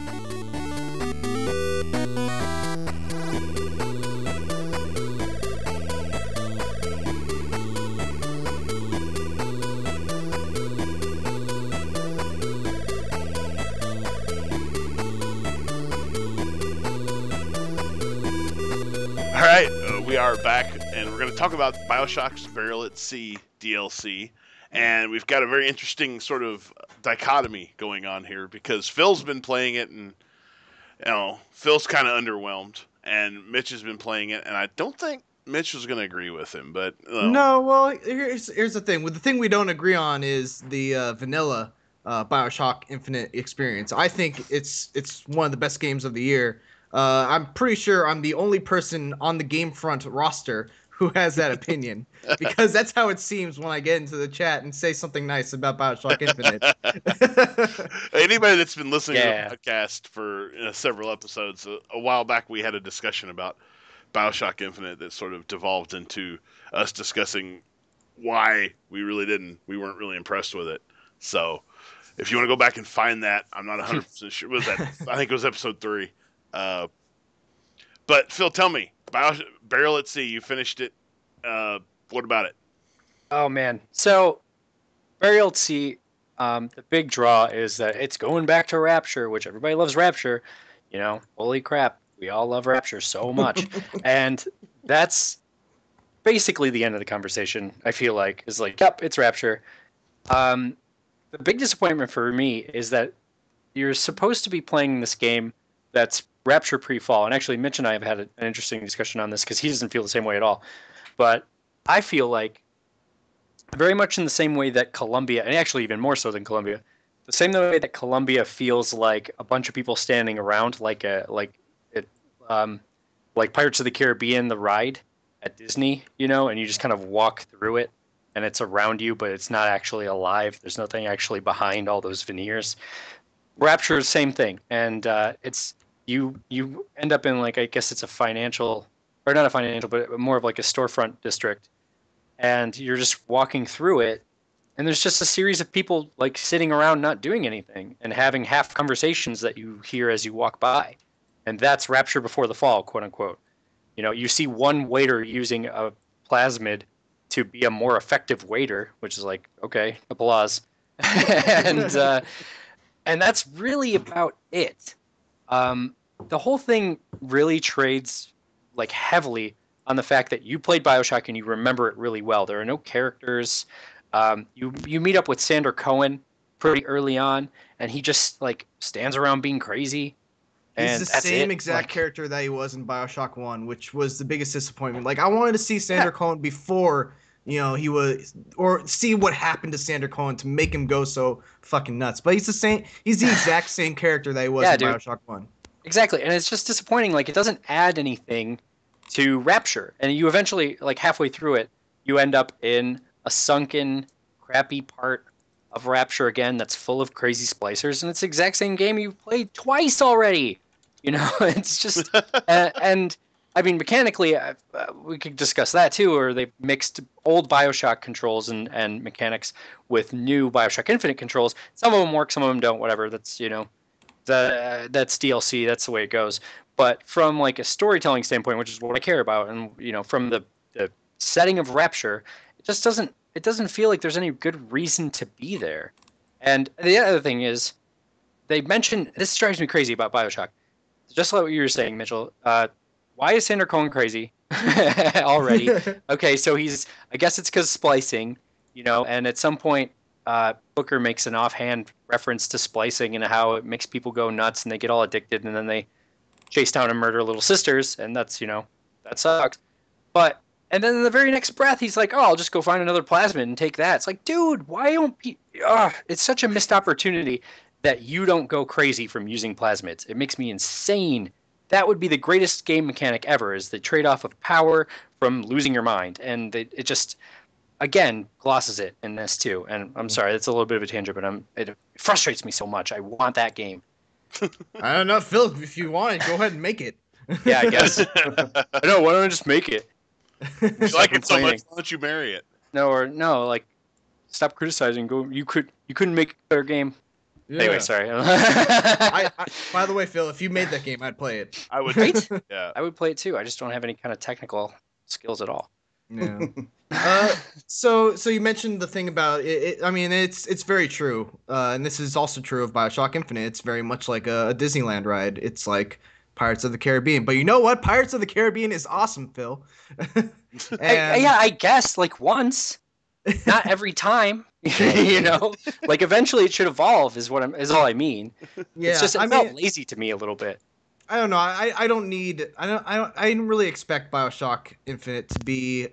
All right, we are back, and we're going to talk about Bioshock's Barrel at Sea DLC. And we've got a very interesting sort of dichotomy going on here because Phil's been playing it, and Phil's kind of underwhelmed, and Mitch has been playing it, and I don't think Mitch was going to agree with him. But no, well, here's the thing. The thing we don't agree on is the vanilla Bioshock Infinite experience. I think it's one of the best games of the year. I'm pretty sure I'm the only person on the GameFront roster who has that opinion, because that's how it seems when I get into the chat and say something nice about Bioshock Infinite. Anybody that's been listening to the podcast for several episodes, a while back we had a discussion about Bioshock Infinite that sort of devolved into us discussing why we weren't really impressed with it. So if you want to go back and find that, I'm not 100% sure. Was that? I think it was episode 3. But Phil, tell me, Barrel at Sea, you finished it. What about it? Oh man, so Barrel at Sea, the big draw is that it's going back to Rapture, which everybody loves Rapture. Holy crap, we all love Rapture so much, and that's basically the end of the conversation. I feel like is like, yep, it's Rapture. The big disappointment for me is that you're supposed to be playing this game that's Rapture pre-fall, and actually Mitch and I have had an interesting discussion on this because he doesn't feel the same way at all. But I feel like very much in the same way that Columbia, and actually even more so than Columbia, the same way that Columbia feels like a bunch of people standing around, like like Pirates of the Caribbean, the ride at Disney, you know, and you just kind of walk through it and it's around you, but it's not actually alive. There's nothing actually behind all those veneers. Rapture is the same thing, and it's you end up in like I guess it's a financial or not a financial, but more of like a storefront district, and you're just walking through it, and there's just a series of people like sitting around not doing anything and having half conversations that you hear as you walk by, and that's Rapture before the fall, quote unquote. You know, you see one waiter using a plasmid to be a more effective waiter, which is like okay, applause, and and that's really about it. The whole thing really trades like heavily on the fact that you played Bioshock and you remember it really well. There are no characters. You meet up with Sander Cohen pretty early on, and he just like stands around being crazy. He's And the that's same it. exact Like, character that he was in Bioshock 1, which was the biggest disappointment. Like, I wanted to see Sander Cohen before, he was, or see what happened to Sander Cohen to make him go so fucking nuts. But he's the exact same character that he was Yeah, in dude. Bioshock 1. Exactly, and it's just disappointing. Like, it doesn't add anything to Rapture, and you eventually, like halfway through it, you end up in a sunken, crappy part of Rapture again that's full of crazy splicers, and it's the exact same game you've played twice already. You know, it's just, and I mean, mechanically, we could discuss that too, or they've mixed old Bioshock controls and mechanics with new Bioshock Infinite controls. Some of them work, some of them don't. Whatever. That's that's DLC. That's the way it goes. But from like a storytelling standpoint, which is what I care about, and from the setting of Rapture, it just doesn't feel like there's any good reason to be there. And the other thing is, they mentioned this drives me crazy about Bioshock. Just like what you were saying, Mitchell. Why is Sander Cohen crazy already? Okay, so I guess it's because splicing, and at some point, Booker makes an offhand reference to splicing and how it makes people go nuts and they get all addicted and then they chase down and murder little sisters, and that's, that sucks. And then in the very next breath, he's like, oh, I'll just go find another plasmid and take that. It's like, dude, why don't people... it's such a missed opportunity that you don't go crazy from using plasmids. It makes me insane. That would be the greatest game mechanic ever, is the trade-off of power from losing your mind. And it just, again, glosses it in this too. And I'm sorry, that's a little bit of a tangent, but it frustrates me so much. I want that game. I don't know, Phil, if you want it, go ahead and make it. Yeah, I guess. I know, why don't I just make it? You like it so much, why don't you marry it? No, like, stop criticizing. Go. You couldn't make a better game. Yeah. Anyway, sorry. By the way, Phil, if you made that game, I'd play it. I would. Right? Yeah. I would play it too. I just don't have any kind of technical skills at all. Yeah. So you mentioned the thing about it. I mean, it's very true. And this is also true of Bioshock Infinite. It's very much like a Disneyland ride. It's like Pirates of the Caribbean. But you know what? Pirates of the Caribbean is awesome, Phil. I guess like once, not every time. Like eventually it should evolve is all I mean. Yeah, it's just it felt lazy to me a little bit. I don't know. I didn't really expect Bioshock Infinite to be,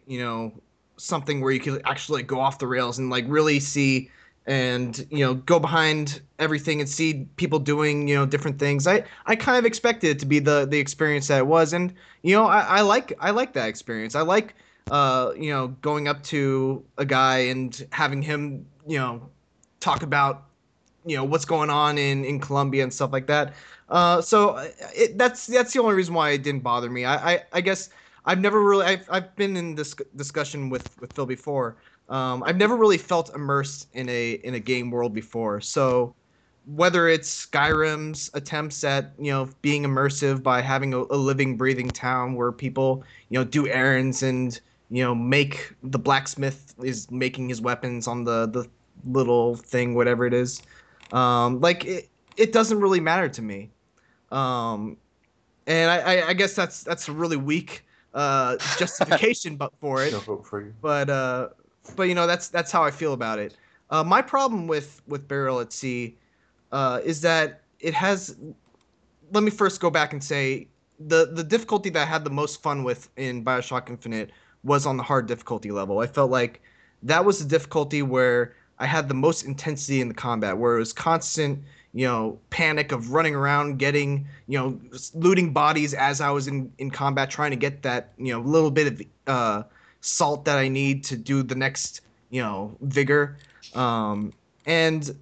something where you could actually go off the rails and like really see and, go behind everything and see people doing, different things. I kind of expected it to be the experience that it was. And, I like that experience. I like, going up to a guy and having him, talk about, what's going on in Colombia and stuff like that. So that's the only reason why it didn't bother me. I guess I've never really I've been in this discussion with Phil before. I've never really felt immersed in a game world before. So whether it's Skyrim's attempts at being immersive by having a living, breathing town where people do errands and make the blacksmith is making his weapons on the little thing, whatever it is. It doesn't really matter to me. And I guess that's a really weak justification but for it. No vote for you. But that's how I feel about it. My problem with Burial at Sea is that it has. Let me first go back and say the difficulty that I had the most fun with in Bioshock Infinite was on the hard difficulty level. I felt like that was the difficulty where I had the most intensity in the combat, where it was constant, panic of running around, getting, looting bodies as I was in combat, trying to get that, little bit of salt that I need to do the next, vigor. And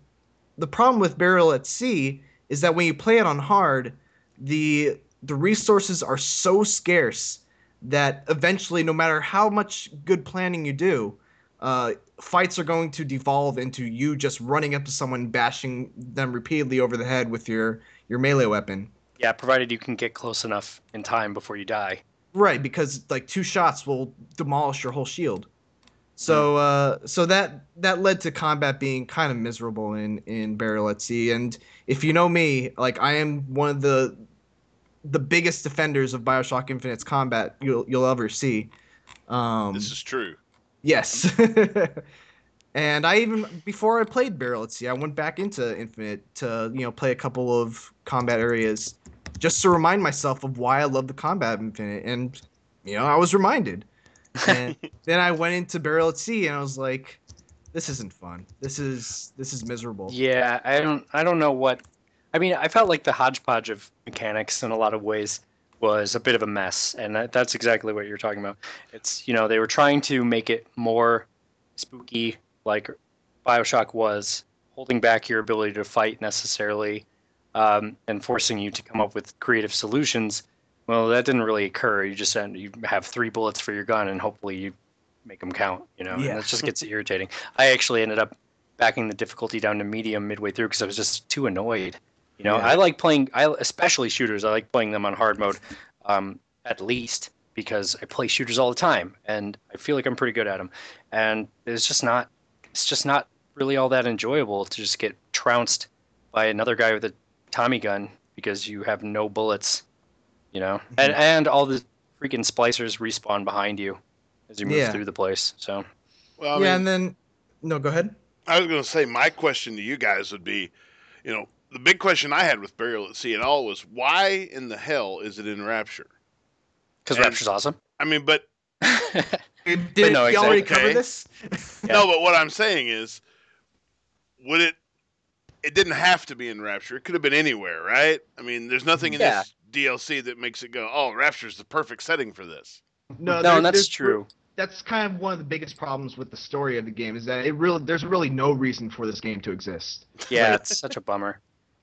the problem with Burial at Sea is that when you play it on hard, the resources are so scarce that eventually, no matter how much good planning you do, fights are going to devolve into you just running up to someone, bashing them repeatedly over the head with your melee weapon. Yeah, provided you can get close enough in time before you die. Right, because like 2 shots will demolish your whole shield. So that led to combat being kind of miserable in Burial at Sea. And if you know me, like I am one of the biggest defenders of Bioshock Infinite's combat you'll ever see. This is true. Yes. And I even before I played Burial at Sea, I went back into Infinite to play a couple of combat areas just to remind myself of why I love the combat in Infinite. And I was reminded. And then I went into Burial at Sea and I was like, this isn't fun. This is miserable. Yeah, I don't know what. I mean, I felt like the hodgepodge of mechanics in a lot of ways was a bit of a mess, and that's exactly what you're talking about. It's they were trying to make it more spooky, like Bioshock was, holding back your ability to fight necessarily, and forcing you to come up with creative solutions. Well, that didn't really occur. You just you have 3 bullets for your gun, and hopefully you make them count. And that just gets irritating. I actually ended up backing the difficulty down to medium midway through because I was just too annoyed. I like playing, especially shooters. I like playing them on hard mode, at least because I play shooters all the time, and I feel like I'm pretty good at them. And it's just not really all that enjoyable to just get trounced by another guy with a Tommy gun because you have no bullets. And all the freaking splicers respawn behind you as you move through the place. So, well, I mean, and then no, go ahead. I was going to say my question to you guys would be, the big question I had with Burial at Sea and all was why in the hell is it in Rapture? Because Rapture's awesome. I mean, but Did we already cover this? Yeah. No, but what I'm saying is, would it? It didn't have to be in Rapture. It could have been anywhere, right? I mean, there's nothing in this DLC that makes it go, "Oh, Rapture's the perfect setting for this." No, that's true. That's kind of one of the biggest problems with the story of the game is that there's really no reason for this game to exist. Yeah, it's such a bummer.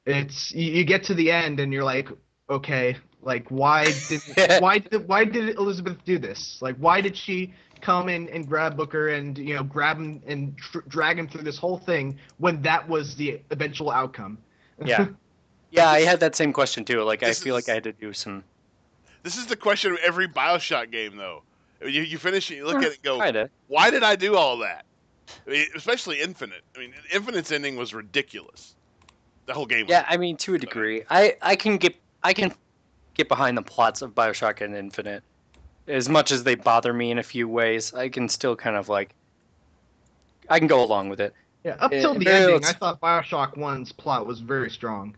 It's you get to the end and you're like, okay, like why did Elizabeth do this? Like why did she come in and grab Booker and grab him and drag him through this whole thing when that was the eventual outcome? Yeah. Yeah, I had that same question too. Like I feel like I had to do some. This is the question of every Bioshock game, though. You finish it, you look at it, and go, Kinda. "Why did I do all that?" I mean, especially Infinite. I mean, Infinite's ending was ridiculous. The whole game. Yeah, I mean, to a degree, I can get behind the plots of Bioshock and Infinite, as much as they bother me in a few ways. I can still kind of I can go along with it. Yeah, up till the ending, I thought Bioshock 1's plot was very strong.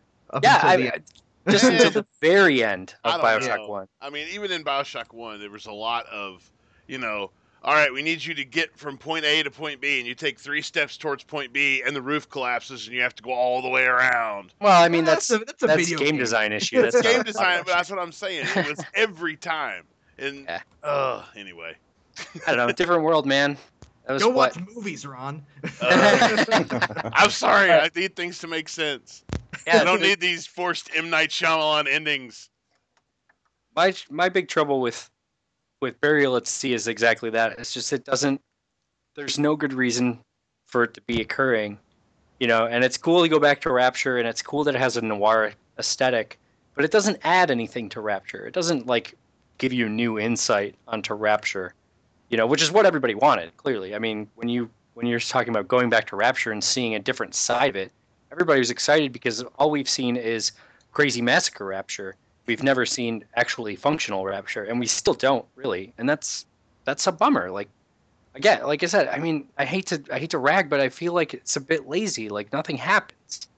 Just until the very end of Bioshock 1. I mean, even in Bioshock 1, there was a lot of, all right, we need you to get from point A to point B, and you take 3 steps towards point B, and the roof collapses, and you have to go all the way around. Well, I mean, that's a video game design issue. That's game design, but that's what I'm saying. It was every time. And, anyway. I don't know, different world, man. Go watch movies, Ron. I'm sorry, I need things to make sense. Yeah, I don't need these forced M. Night Shyamalan endings. My big trouble with Burial at Sea is exactly that. It's just there's no good reason for it to be occurring. And it's cool to go back to Rapture, and it's cool that it has a noir aesthetic, but it doesn't add anything to Rapture. It doesn't give you new insight onto Rapture, which is what everybody wanted, clearly. I mean, when you're talking about going back to Rapture and seeing a different side of it, everybody was excited because all we've seen is crazy massacre Rapture. We've never seen actually functional Rapture, and we still don't really, and that's a bummer. Like I said, I mean, I hate to rag, but I feel like it's a bit lazy. Like nothing happens,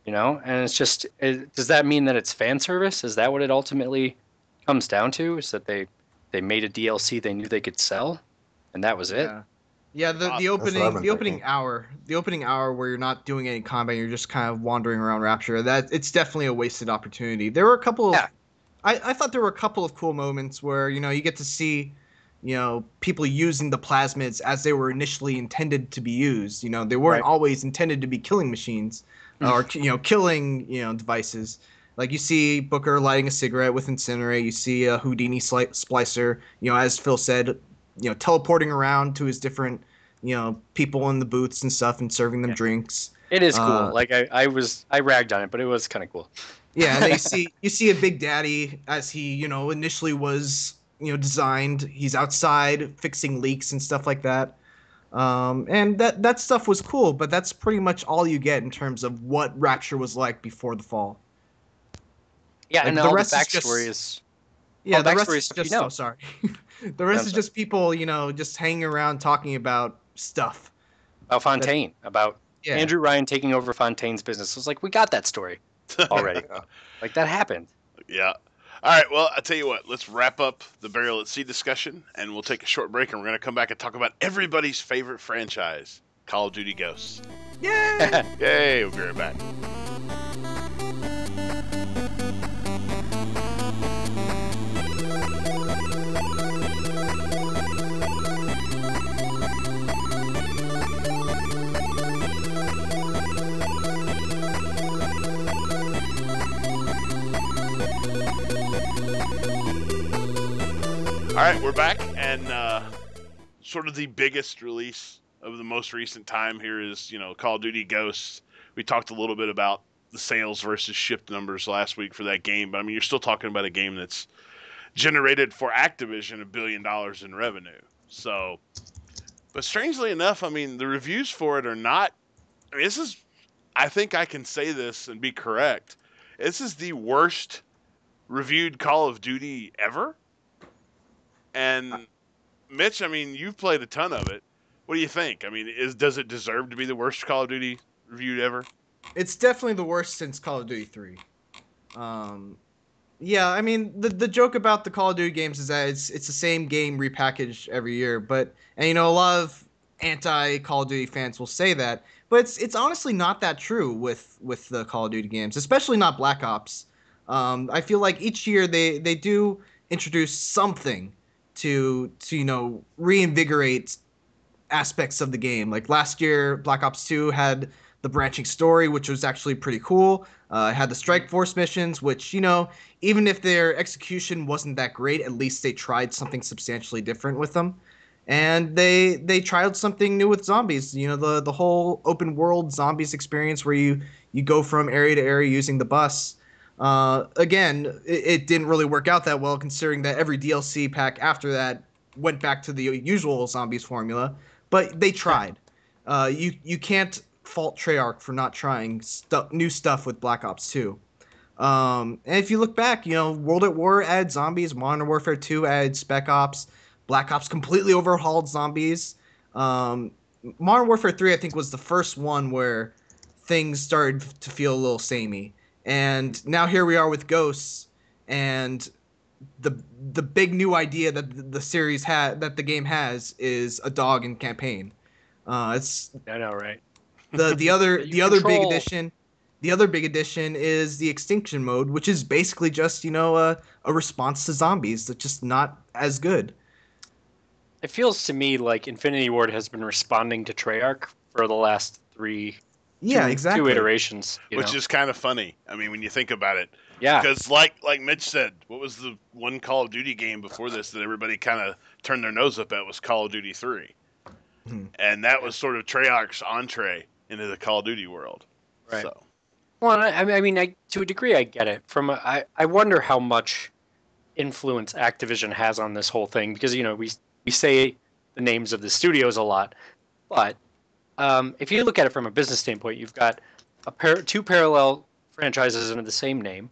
and it's just. Does that mean that it's fan service? Is that what it ultimately comes down to? Is that they made a DLC they knew they could sell, and that was it? Yeah, the Awesome. the That's what I've opening been the opening thinking. hour the opening hour where you're not doing any combat, you're just kind of wandering around Rapture. That it's definitely a wasted opportunity. There were a couple of Yeah. I thought there were a couple of cool moments where you get to see people using the plasmids as they were initially intended to be used. They weren't Right. always intended to be killing machines or killing devices. Like you see Booker lighting a cigarette with Incinerate. You see a Houdini splicer. As Phil said, teleporting around to his different people in the booths and stuff and serving them Yeah. drinks. It is cool. Uh, Like I ragged on it, but it was kind of cool. yeah, and you see a Big Daddy as he initially was designed. He's outside fixing leaks and stuff like that. And that stuff was cool, but that's pretty much all you get in terms of what Rapture was like before the fall. Yeah, Like and the all the rest is backstory just is yeah, the the rest backstory is is stuff you just know. oh sorry, the rest I'm is sorry. just people just hanging around talking about stuff. About Fontaine, about Yeah, Andrew Ryan taking over Fontaine's business. I was like, we got that story already. Yeah. Like that happened. Yeah. All right. Well, I tell you what. Let's wrap up the Burial at Sea discussion, and we'll take a short break, and we're going to come back and talk about everybody's favorite franchise, Call of Duty Ghosts. yay! Yay! We'll be right back. All right, we're back, and sort of the biggest release of the most recent time here is, Call of Duty Ghosts. We talked a little bit about the sales versus shipped numbers last week for that game, but I mean, you're still talking about a game that's generated for Activision $1 billion in revenue. So, but strangely enough, I mean, the reviews for it are not. I mean, I think I can say this and be correct. This is the worst reviewed Call of Duty ever. And Mitch, I mean, you've played a ton of it. What do you think? I mean, does it deserve to be the worst Call of Duty reviewed ever? It's definitely the worst since Call of Duty 3. Yeah, I mean the joke about the Call of Duty games is that it's the same game repackaged every year, and a lot of anti Call of Duty fans will say that, but it's honestly not that true with the Call of Duty games, especially not Black Ops. I feel like each year they do introduce something to reinvigorate aspects of the game. Like last year, Black Ops 2 had the branching story, which was actually pretty cool. It had the Strike Force missions, which, even if their execution wasn't that great, at least they tried something substantially different with them. And they tried something new with zombies. The whole open world zombies experience where you go from area to area using the bus. Again, it didn't really work out that well, considering that every DLC pack after that went back to the usual zombies formula. But they tried. You can't fault Treyarch for not trying new stuff with Black Ops 2. And if you look back, World at War added zombies, Modern Warfare 2 added Spec Ops, Black Ops completely overhauled zombies. Modern Warfare 3, I think, was the first one where things started to feel a little samey. And now here we are with Ghosts, and the big new idea that the series that the game has is a dog in campaign. It's I know, right? the other That you the other big control. addition. The other big addition is the Extinction Mode, which is basically just a response to zombies that's just not as good. It feels to me like Infinity Ward has been responding to Treyarch for the last Yeah, two exactly. iterations. Which is kind of funny. I mean, when you think about it, Yeah. because like Mitch said, what was the one Call of Duty game before this that everybody kind of turned their nose up at was Call of Duty 3, and that was sort of Treyarch's entree into the Call of Duty world. Right. So. Well, I mean, to a degree, I get it. I wonder how much influence Activision has on this whole thing because we say the names of the studios a lot, but if you look at it from a business standpoint, you've got two parallel franchises under the same name,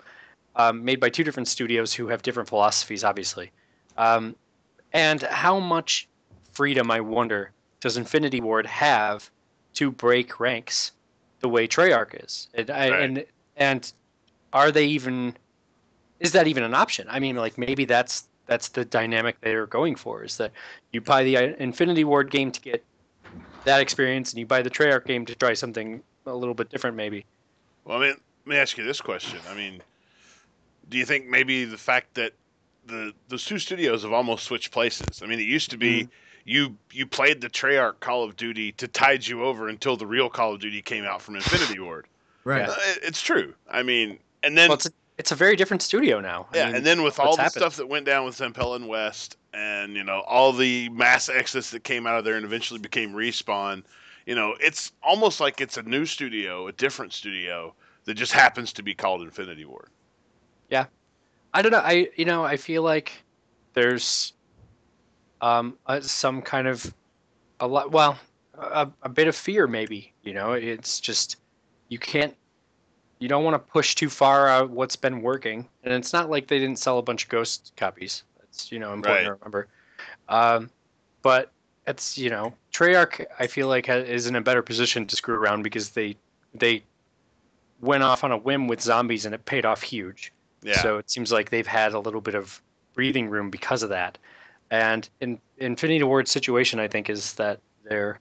made by two different studios who have different philosophies, obviously. And how much freedom, I wonder, does Infinity Ward have to break ranks the way Treyarch is? And are they even? Is that even an option? I mean, like maybe that's the dynamic they're going for. Is that you buy the Infinity Ward game to get that experience and you buy the Treyarch game to try something a little bit different, maybe. Well, I mean, let me ask you this question. I mean, do you think maybe the fact that those two studios have almost switched places? I mean, it used to be you played the Treyarch Call of Duty to tide you over until the real Call of Duty came out from Infinity Ward. Right. Yeah. It's true. I mean, and then Well, it's a very different studio now. I mean, and then with all the happened? stuff that went down with Zempel and West, and all the mass exodus that came out of there and eventually became Respawn, it's almost like it's a new studio, a different studio that just happens to be called Infinity Ward. Yeah, I don't know. I feel like there's some kind of a bit of fear maybe. It's just you don't want to push too far out what's been working, and it's not like they didn't sell a bunch of Ghost copies. That's important Right. to remember. But it's Treyarch, I feel like is in a better position to screw around because they went off on a whim with zombies and it paid off huge. Yeah. So it seems like they've had a little bit of breathing room because of that. And in Infinity Ward's situation, I think, is that they're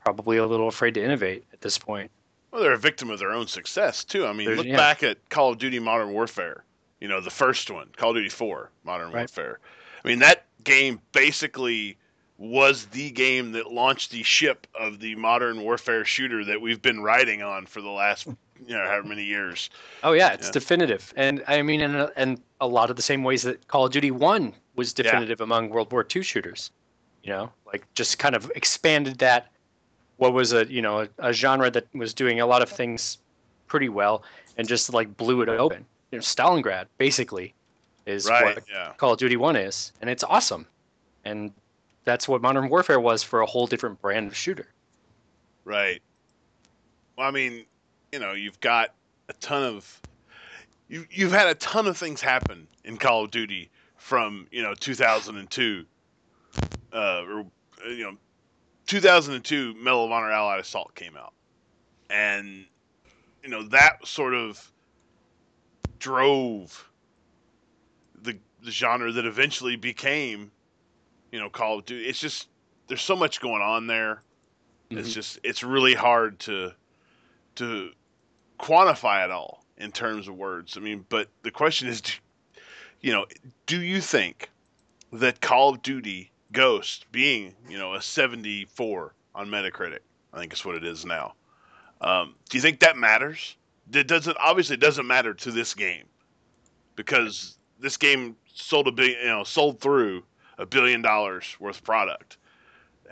probably a little afraid to innovate at this point. Well, they're a victim of their own success too. I mean, look Yeah. back at Call of Duty Modern Warfare. The first one, Call of Duty 4 Modern Right. Warfare. I mean, that game basically was the game that launched the ship of the Modern Warfare shooter that we've been riding on for the last, however many years. Oh yeah, it's definitive, and I mean, and a lot of the same ways that Call of Duty 1 was definitive among World War II shooters. Like just kind of expanded that. What was a genre that was doing a lot of things pretty well, and just like blew it open. Stalingrad basically is what Call of Duty 1 is, and it's awesome, and that's what Modern Warfare was for a whole different brand of shooter. Right. Well, I mean, you've got a ton of you've had a ton of things happen in Call of Duty from 2002, or 2002 Medal of Honor Allied Assault came out, and that sort of drove the genre that eventually became Call of Duty. It's just there's so much going on there. Mm-hmm. It's really hard to quantify it all in terms of words. I mean, but the question is, do you think that Call of Duty Ghost being a 74 on Metacritic, I think is what it is now, do you think that matters? It doesn't matter to this game, because this game sold through $1 billion worth of product,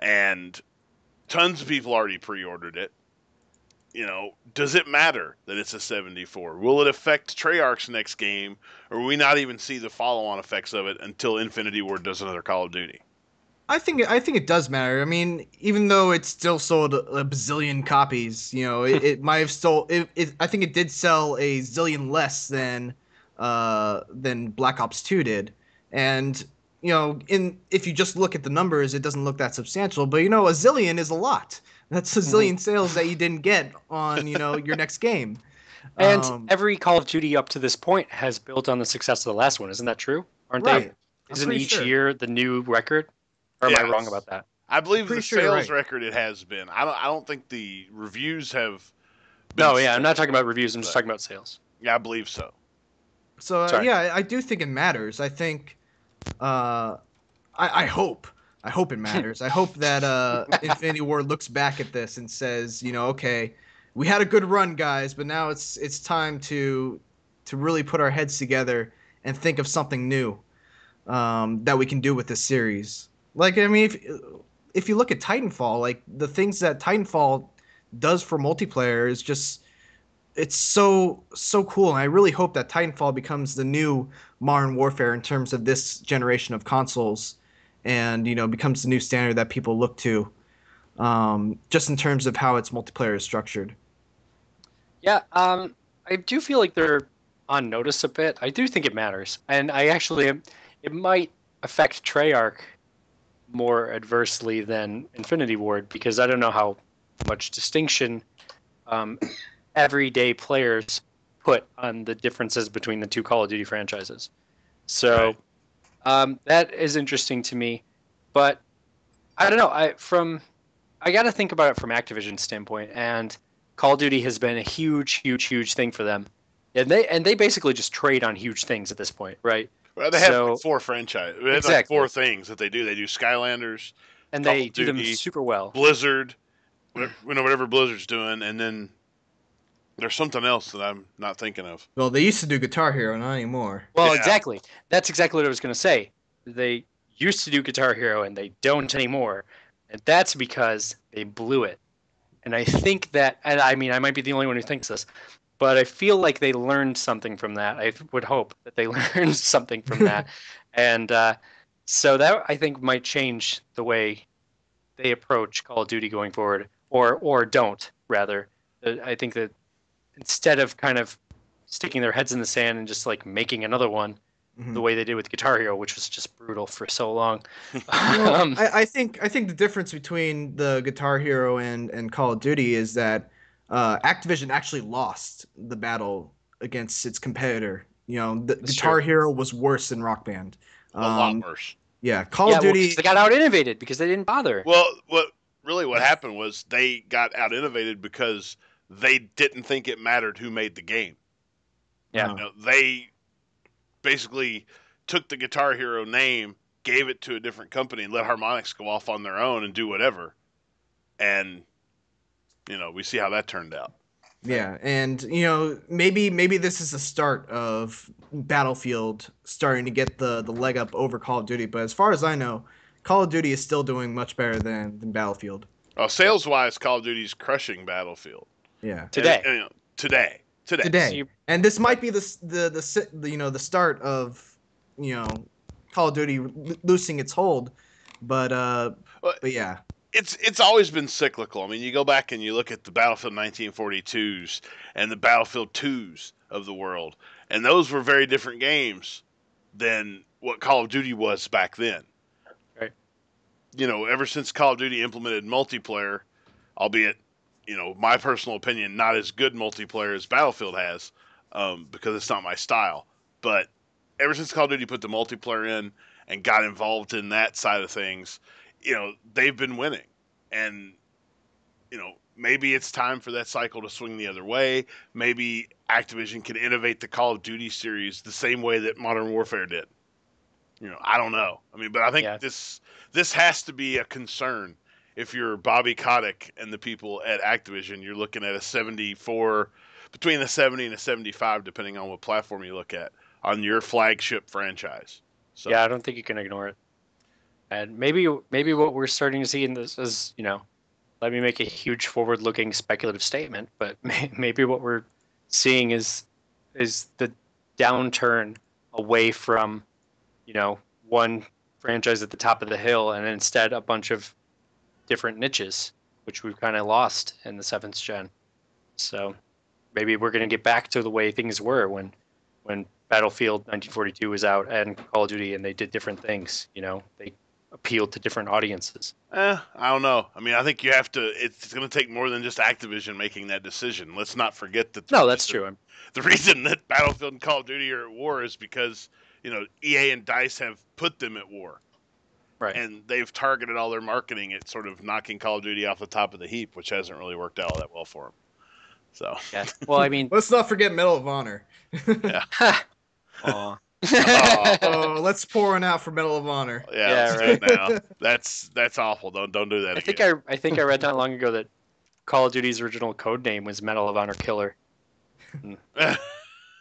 and tons of people already pre-ordered it. Does it matter that it's a 74? Will it affect Treyarch's next game, or will we not even see the follow-on effects of it until Infinity Ward does another Call of Duty? I think it does matter. I mean, even though it still sold a bazillion copies, it might have sold. I think it did sell a zillion less than Black Ops 2 did, and if you just look at the numbers, it doesn't look that substantial. But a zillion is a lot. That's a zillion sales that you didn't get on your next game. And every Call of Duty up to this point has built on the success of the last one. Isn't that true? Aren't right. they? Isn't each year the new record? Or am I wrong about that? I believe the sure sales record it has been. I don't think the reviews have been. No, yeah, I'm not talking about reviews. I'm just talking about sales. Yeah, I believe so. So yeah, I do think it matters. I think, I hope it matters. I hope that Infinity Ward looks back at this and says, okay, we had a good run, guys, but now it's time to really put our heads together and think of something new that we can do with this series. Like, I mean, if you look at Titanfall, like the things that Titanfall does for multiplayer is just, it's so cool. And I really hope that Titanfall becomes the new Modern Warfare in terms of this generation of consoles, and becomes the new standard that people look to, just in terms of how its multiplayer is structured. Yeah, I do feel like they're on notice a bit. I do think it matters, and it might affect Treyarch more adversely than Infinity Ward, because I don't know how much distinction everyday players put on the differences between the two Call of Duty franchises. So that is interesting to me, but I don't know. I got to think about it from Activision's standpoint, and Call of Duty has been a huge thing for them, and they basically just trade on huge things at this point, right? Well, they have like So 4 franchises. They have like exactly, 4 things that they do. They do Skylanders, and Call they of do them Duty, super well. Blizzard, whatever Blizzard's doing, and then there's something else that I'm not thinking of. Well, they used to do Guitar Hero, not anymore. Well, Yeah. exactly. That's exactly what I was going to say. They used to do Guitar Hero, and they don't anymore, and that's because they blew it. And I think that, and I mean, I might be the only one who thinks this, but I feel like they learned something from that. I would hope that they learned something from that. And so that, I think, might change the way they approach Call of Duty going forward, or don't, rather. I think that instead of kind of sticking their heads in the sand and just like making another one, the way they did with Guitar Hero, which was just brutal for so long. Well, I think the difference between the Guitar Hero and Call of Duty is that Activision actually lost the battle against its competitor. You know, the Guitar Hero was worse than Rock Band. A lot worse. Yeah, Call of Duty. Well, they got out innovated because they didn't bother. Well, what happened was they got out innovated because they didn't think it mattered who made the game. Yeah. You know, they basically took the Guitar Hero name, gave it to a different company, and let Harmonix go off on their own and do whatever. And we see how that turned out. Yeah, and maybe this is the start of Battlefield starting to get the leg up over Call of Duty. But as far as I know, Call of Duty is still doing much better than Battlefield. Oh, sales wise, Call of Duty's crushing Battlefield. Yeah. Today. So and this might be the start of Call of Duty losing its hold, but yeah. It's always been cyclical. I mean, you go back and you look at the Battlefield 1942s and the Battlefield 2s of the world, and those were very different games than what Call of Duty was back then. Right. Ever since Call of Duty implemented multiplayer, albeit, my personal opinion, not as good multiplayer as Battlefield has, because it's not my style. But ever since Call of Duty put the multiplayer in and got involved in that side of things, they've been winning. And, maybe it's time for that cycle to swing the other way. Maybe Activision can innovate the Call of Duty series the same way that Modern Warfare did. I don't know. I mean, but I think this has to be a concern. If you're Bobby Kotick and the people at Activision, you're looking at a 74, between a 70 and a 75, depending on what platform you look at, on your flagship franchise. So. Yeah, I don't think you can ignore it. And maybe what we're starting to see in this is, let me make a huge forward-looking speculative statement, but maybe what we're seeing is the downturn away from, one franchise at the top of the hill, and instead a bunch of different niches, which we've kind of lost in the 7th gen. So maybe we're going to get back to the way things were when Battlefield 1942 was out and Call of Duty, and they did different things. They appealed to different audiences. I don't know. I mean, I think you have to. It's going to take more than just Activision making that decision. Let's not forget that. No, that's true. The reason that Battlefield and Call of Duty are at war is because EA and DICE have put them at war. Right. And they've targeted all their marketing at sort of knocking Call of Duty off the top of the heap, which hasn't really worked out all that well for them. So. Yeah. Well, I mean, let's not forget Medal of Honor. Yeah. Oh, let's pour one out for Medal of Honor. Yeah, right. Now. That's awful. Don't do that again. I think I read not long ago that Call of Duty's original code name was Medal of Honor Killer.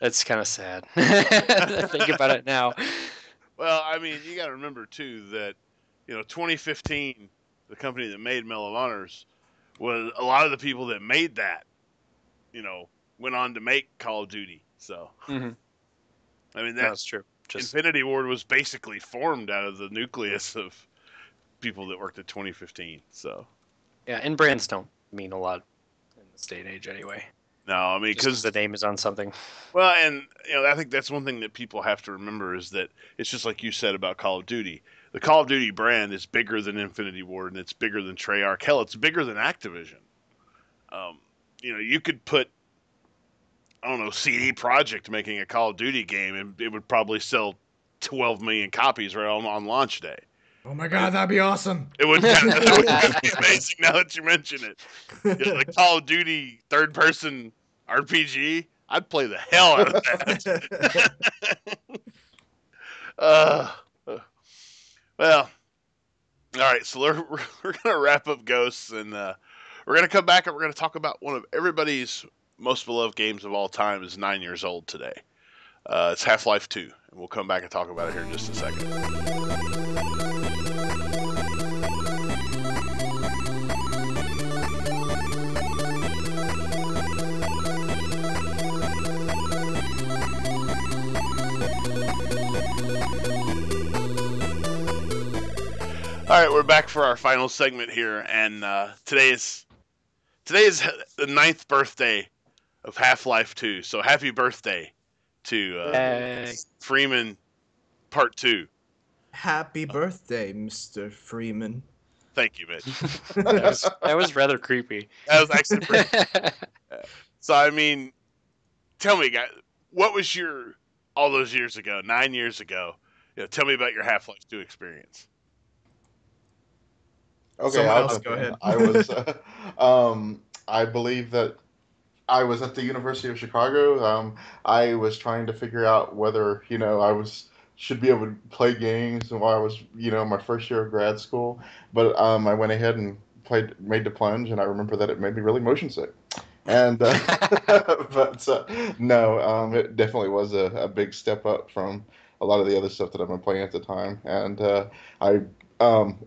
That's kind of sad. Think about it now. Well, I mean, you got to remember too that 2015, the company that made Medal of Honors, was a lot of the people that made that, went on to make Call of Duty. So. Mm-hmm. I mean, that's true. Infinity Ward was basically formed out of the nucleus of people that worked at 2015. So, yeah, and brands don't mean a lot in this day and age, anyway. No, I mean, because the name is on something. Well, and I think that's one thing that people have to remember is that it's just like you said about Call of Duty. The Call of Duty brand is bigger than Infinity Ward, and it's bigger than Treyarch. Hell, it's bigger than Activision. You could put, I don't know, CD Projekt making a Call of Duty game, and it would probably sell 12 million copies right on launch day. Oh my god, that'd be awesome. It would be amazing now that you mention it. The Call of Duty third-person RPG, I'd play the hell out of that. Well, all right, so we're going to wrap up Ghosts, and we're going to come back and we're going to talk about one of everybody's most beloved games of all time is 9 years old today. It's Half-Life 2, and we'll come back and talk about it here in just a second. All right, we're back for our final segment here, and today is the 9th birthday of Half-Life 2. So happy birthday to Freeman Part 2. Happy birthday, Mr. Freeman. Thank you, Mitch. That was rather creepy. That was actually pretty. So I mean, tell me, guys, what was your all those years ago, 9 years ago? Tell me about your Half-Life 2 experience. Okay, Someone I'll else jump go in. ahead. I was, I believe that I was at the University of Chicago. I was trying to figure out whether, should be able to play games while I was, my first year of grad school. But I went ahead and made the plunge, and I remember that it made me really motion sick. And no, it definitely was a big step up from a lot of the other stuff that I've been playing at the time. And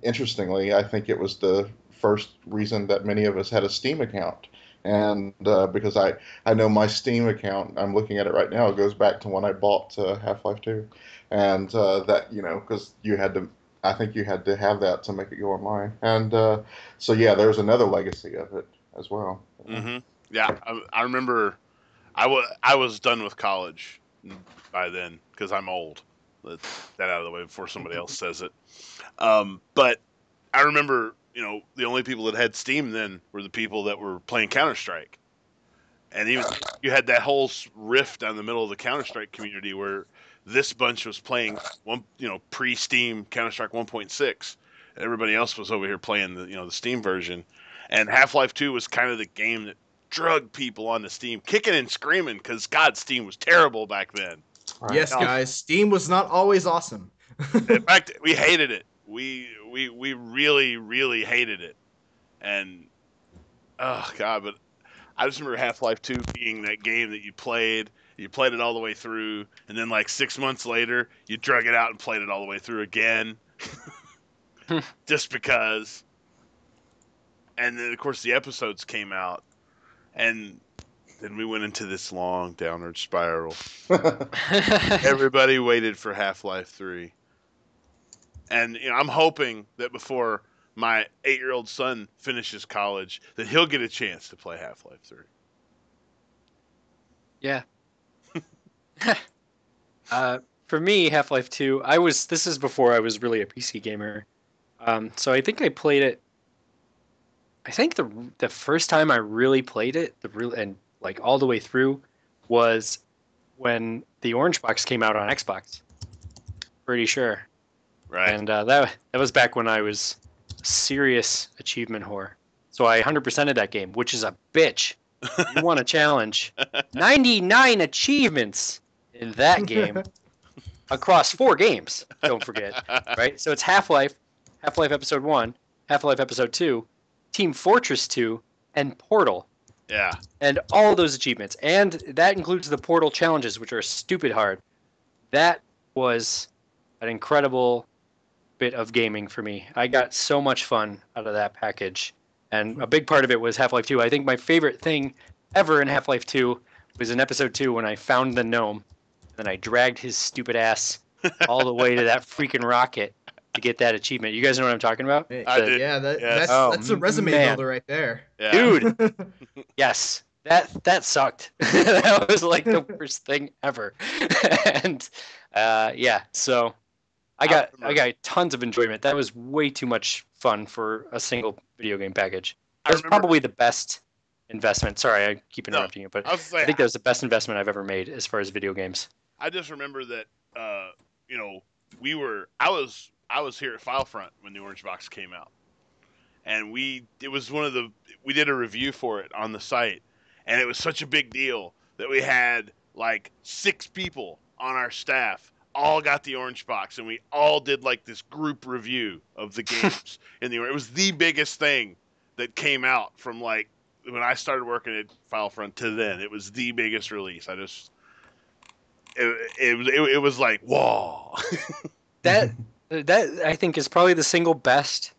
interestingly, I think it was the first reason that many of us had a Steam account. And because I know my Steam account, I'm looking at it right now, it goes back to when I bought Half-Life 2. And that, because I think you had to have that to make it go online. And so, yeah, there's another legacy of it as well. Mm-hmm. Yeah, I remember I was done with college by then because I'm old. Let that out of the way before somebody else says it. But I remember, the only people that had Steam then were the people that were playing Counter-Strike. And even you had that whole rift down the middle of the Counter-Strike community where this bunch was playing pre-Steam Counter-Strike 1.6. And everybody else was over here playing the Steam version. And Half-Life 2 was kind of the game that drug people onto Steam, kicking and screaming because, God, Steam was terrible back then. Right. Yes, guys, Steam was not always awesome. In fact, we hated it. We really, really hated it. And, oh, God, but I just remember Half-Life 2 being that game that you played it all the way through, and then like 6 months later, you drug it out and played it all the way through again. Just because. And then, of course, the episodes came out, and then we went into this long downward spiral. Everybody waited for Half-Life 3. And I'm hoping that before my 8-year-old son finishes college, that he'll get a chance to play Half-Life 3. Yeah. For me, Half-Life 2, this is before I was really a PC gamer. So I think I played it. I think the first time I really played it, and like all the way through, was when the Orange Box came out on Xbox. Pretty sure. Right. And that was back when I was a serious achievement whore. So I 100%ed that game, which is a bitch. You want a challenge? 99 achievements in that game across 4 games. Don't forget, right? So it's Half-Life Episode 1, Half-Life Episode 2, Team Fortress 2, and Portal. Yeah. And all those achievements. And that includes the Portal challenges, which are stupid hard. That was an incredible bit of gaming for me. I got so much fun out of that package. And a big part of it was Half-Life 2. I think my favorite thing ever in Half-Life 2 was in Episode 2 when I found the gnome. And then I dragged his stupid ass all the way to that freaking rocket to get that achievement. You guys know what I'm talking about? I did. Yeah, Yes. that's a resume man. builder right there. Yeah. Dude, yes. That sucked. That was like the worst thing ever. And yeah, so I got tons of enjoyment. That was way too much fun for a single video game package. It was probably the best investment. Sorry, I keep interrupting you, but I think that was the best investment I've ever made as far as video games. I just remember that I was I was here at FileFront when the Orange Box came out, and we did a review for it on the site, and it was such a big deal that we had like 6 people on our staff all got the Orange Box, and we all did like this group review of the games in the. It was the biggest thing that came out from like when I started working at FileFront to then. It was the biggest release. It was like whoa. That I think is probably the single best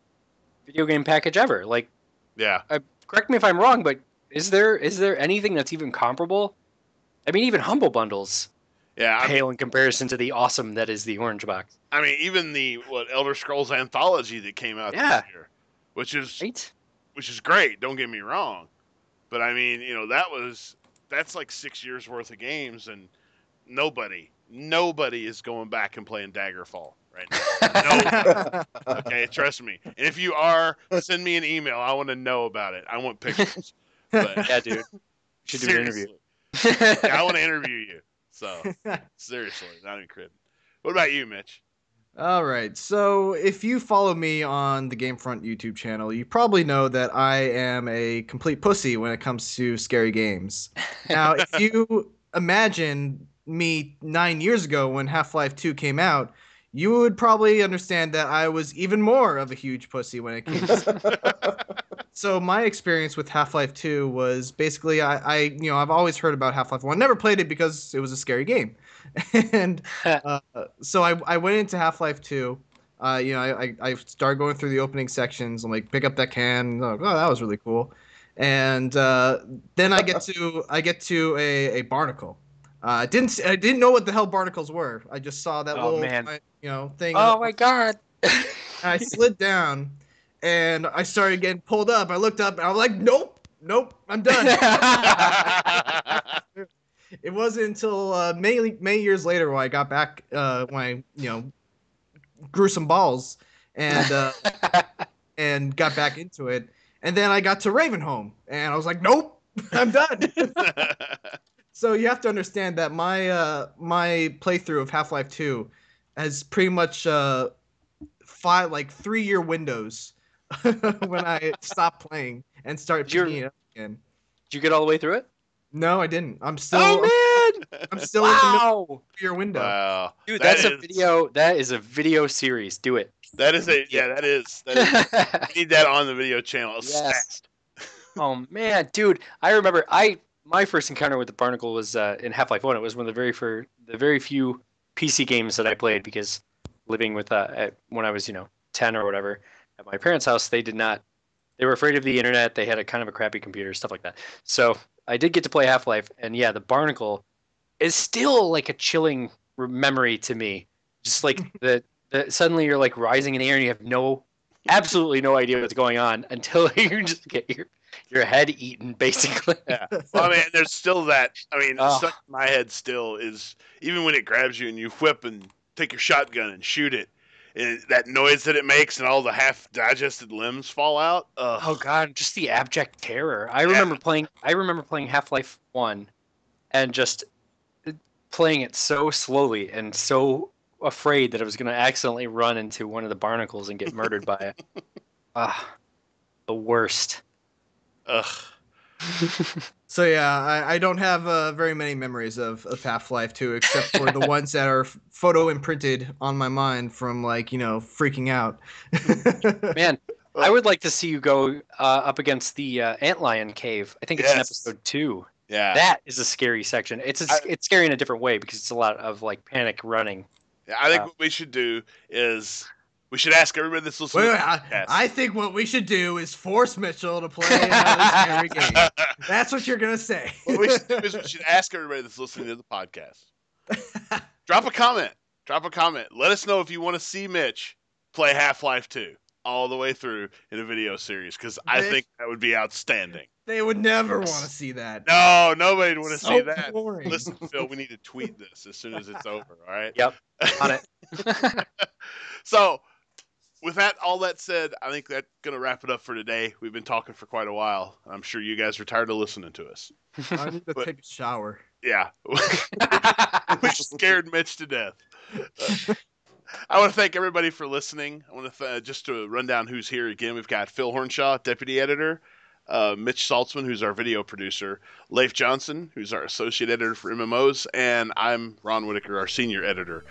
video game package ever. Like, Yeah. correct me if I'm wrong, but is there anything that's even comparable? I mean, even Humble Bundles Yeah, pale in comparison to the awesome that is the Orange Box. I mean, even the Elder Scrolls anthology that came out this year, which is great. Don't get me wrong, but I mean, that's like 6 years worth of games, and nobody is going back and playing Daggerfall right now. No. Okay, trust me. And if you are, send me an email. I want to know about it. I want pictures. But Yeah, dude. Should do an interview. Yeah, I want to interview you. So seriously, not even kidding. What about you, Mitch? All right. So if you follow me on the GameFront YouTube channel, you probably know that I am a complete pussy when it comes to scary games. Now, if you imagine me 9 years ago when Half-Life 2 came out, you would probably understand that I was even more of a huge pussy when it came to So my experience with Half-Life 2 was basically I've always heard about Half-Life 1. Never played it because it was a scary game. And so I went into Half-Life 2. I started going through the opening sections. I'm like, pick up that can. Oh, that was really cool. And then I get to a barnacle. I didn't know what the hell barnacles were. I just saw that thing. Oh my god! I slid down, and I started getting pulled up. I looked up, and I was like, "Nope, I'm done." It wasn't until many years later when I got back, when I grew some balls and and got back into it, and then I got to Ravenholm, and I was like, "Nope, I'm done." So you have to understand that my playthrough of Half-Life 2 has pretty much 3-year windows when I stop playing and start picking it up again. Did you get all the way through it? No, I didn't. I'm still. Oh man! I'm still in the middle of the 3-year window. Wow, dude, that's a video. That is a video series. Do it. That is. We need that on the video channel. Yes. Oh man, dude, I remember my first encounter with the barnacle was in Half-Life 1. It was one of the very few PC games that I played because living with when I was 10 or whatever at my parents' house, they were afraid of the internet. They had a kind of a crappy computer, stuff like that. So I did get to play Half-Life, and yeah, the barnacle is still like a chilling memory to me. Just like the suddenly you're like rising in the air and you have absolutely no idea what's going on until you just get your head eaten, basically. Yeah. Well, I mean, there's still that. I mean, stuck in my head still is even when it grabs you and you whip and take your shotgun and shoot it, and that noise that it makes and all the half-digested limbs fall out. Oh god, just the abject terror. I remember playing Half-Life 1 and just playing it so slowly and so afraid that I was going to accidentally run into one of the barnacles and get murdered by it. The worst. Ugh. So yeah, I don't have very many memories of Half-Life 2 except for the ones that are photo imprinted on my mind from freaking out. Man, I would like to see you go up against the antlion cave. I think it's in episode 2. Yeah, that is a scary section. It's scary in a different way because it's a lot of like panic running. Yeah, I think what we should do is we should ask everybody that's listening. I think what we should do is force Mitchell to play another scary game. That's what you're gonna say. What we should do is we should ask everybody that's listening to the podcast. Drop a comment. Let us know if you want to see Mitch play Half-Life 2 all the way through in a video series, because I think that would be outstanding. They would never want to see that. No, nobody would want to see that. Boring. Listen, Phil, we need to tweet this as soon as it's over, all right? Yep, on it. So, with all that said, I think that's going to wrap it up for today. We've been talking for quite a while. I'm sure you guys are tired of listening to us. I need to take a shower. Yeah. We scared Mitch to death. I want to thank everybody for listening. I want to just to run down who's here again. We've got Phil Hornshaw, deputy editor, Mitch Saltzman, who's our video producer, Leif Johnson, who's our associate editor for MMOs, and I'm Ron Whitaker, our senior editor.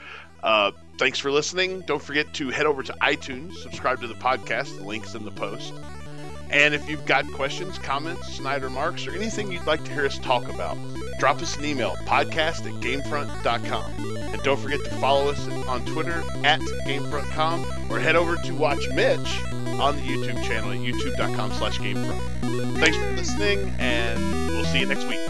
Thanks for listening. Don't forget to head over to iTunes, subscribe to the podcast. The link's in the post. And if you've got questions, comments, snide remarks, or anything you'd like to hear us talk about, drop us an email, podcast@gamefront.com. And don't forget to follow us on Twitter @GameFront.com, or head over to watch Mitch on the YouTube channel at youtube.com/GameFront. Thanks for listening, and we'll see you next week.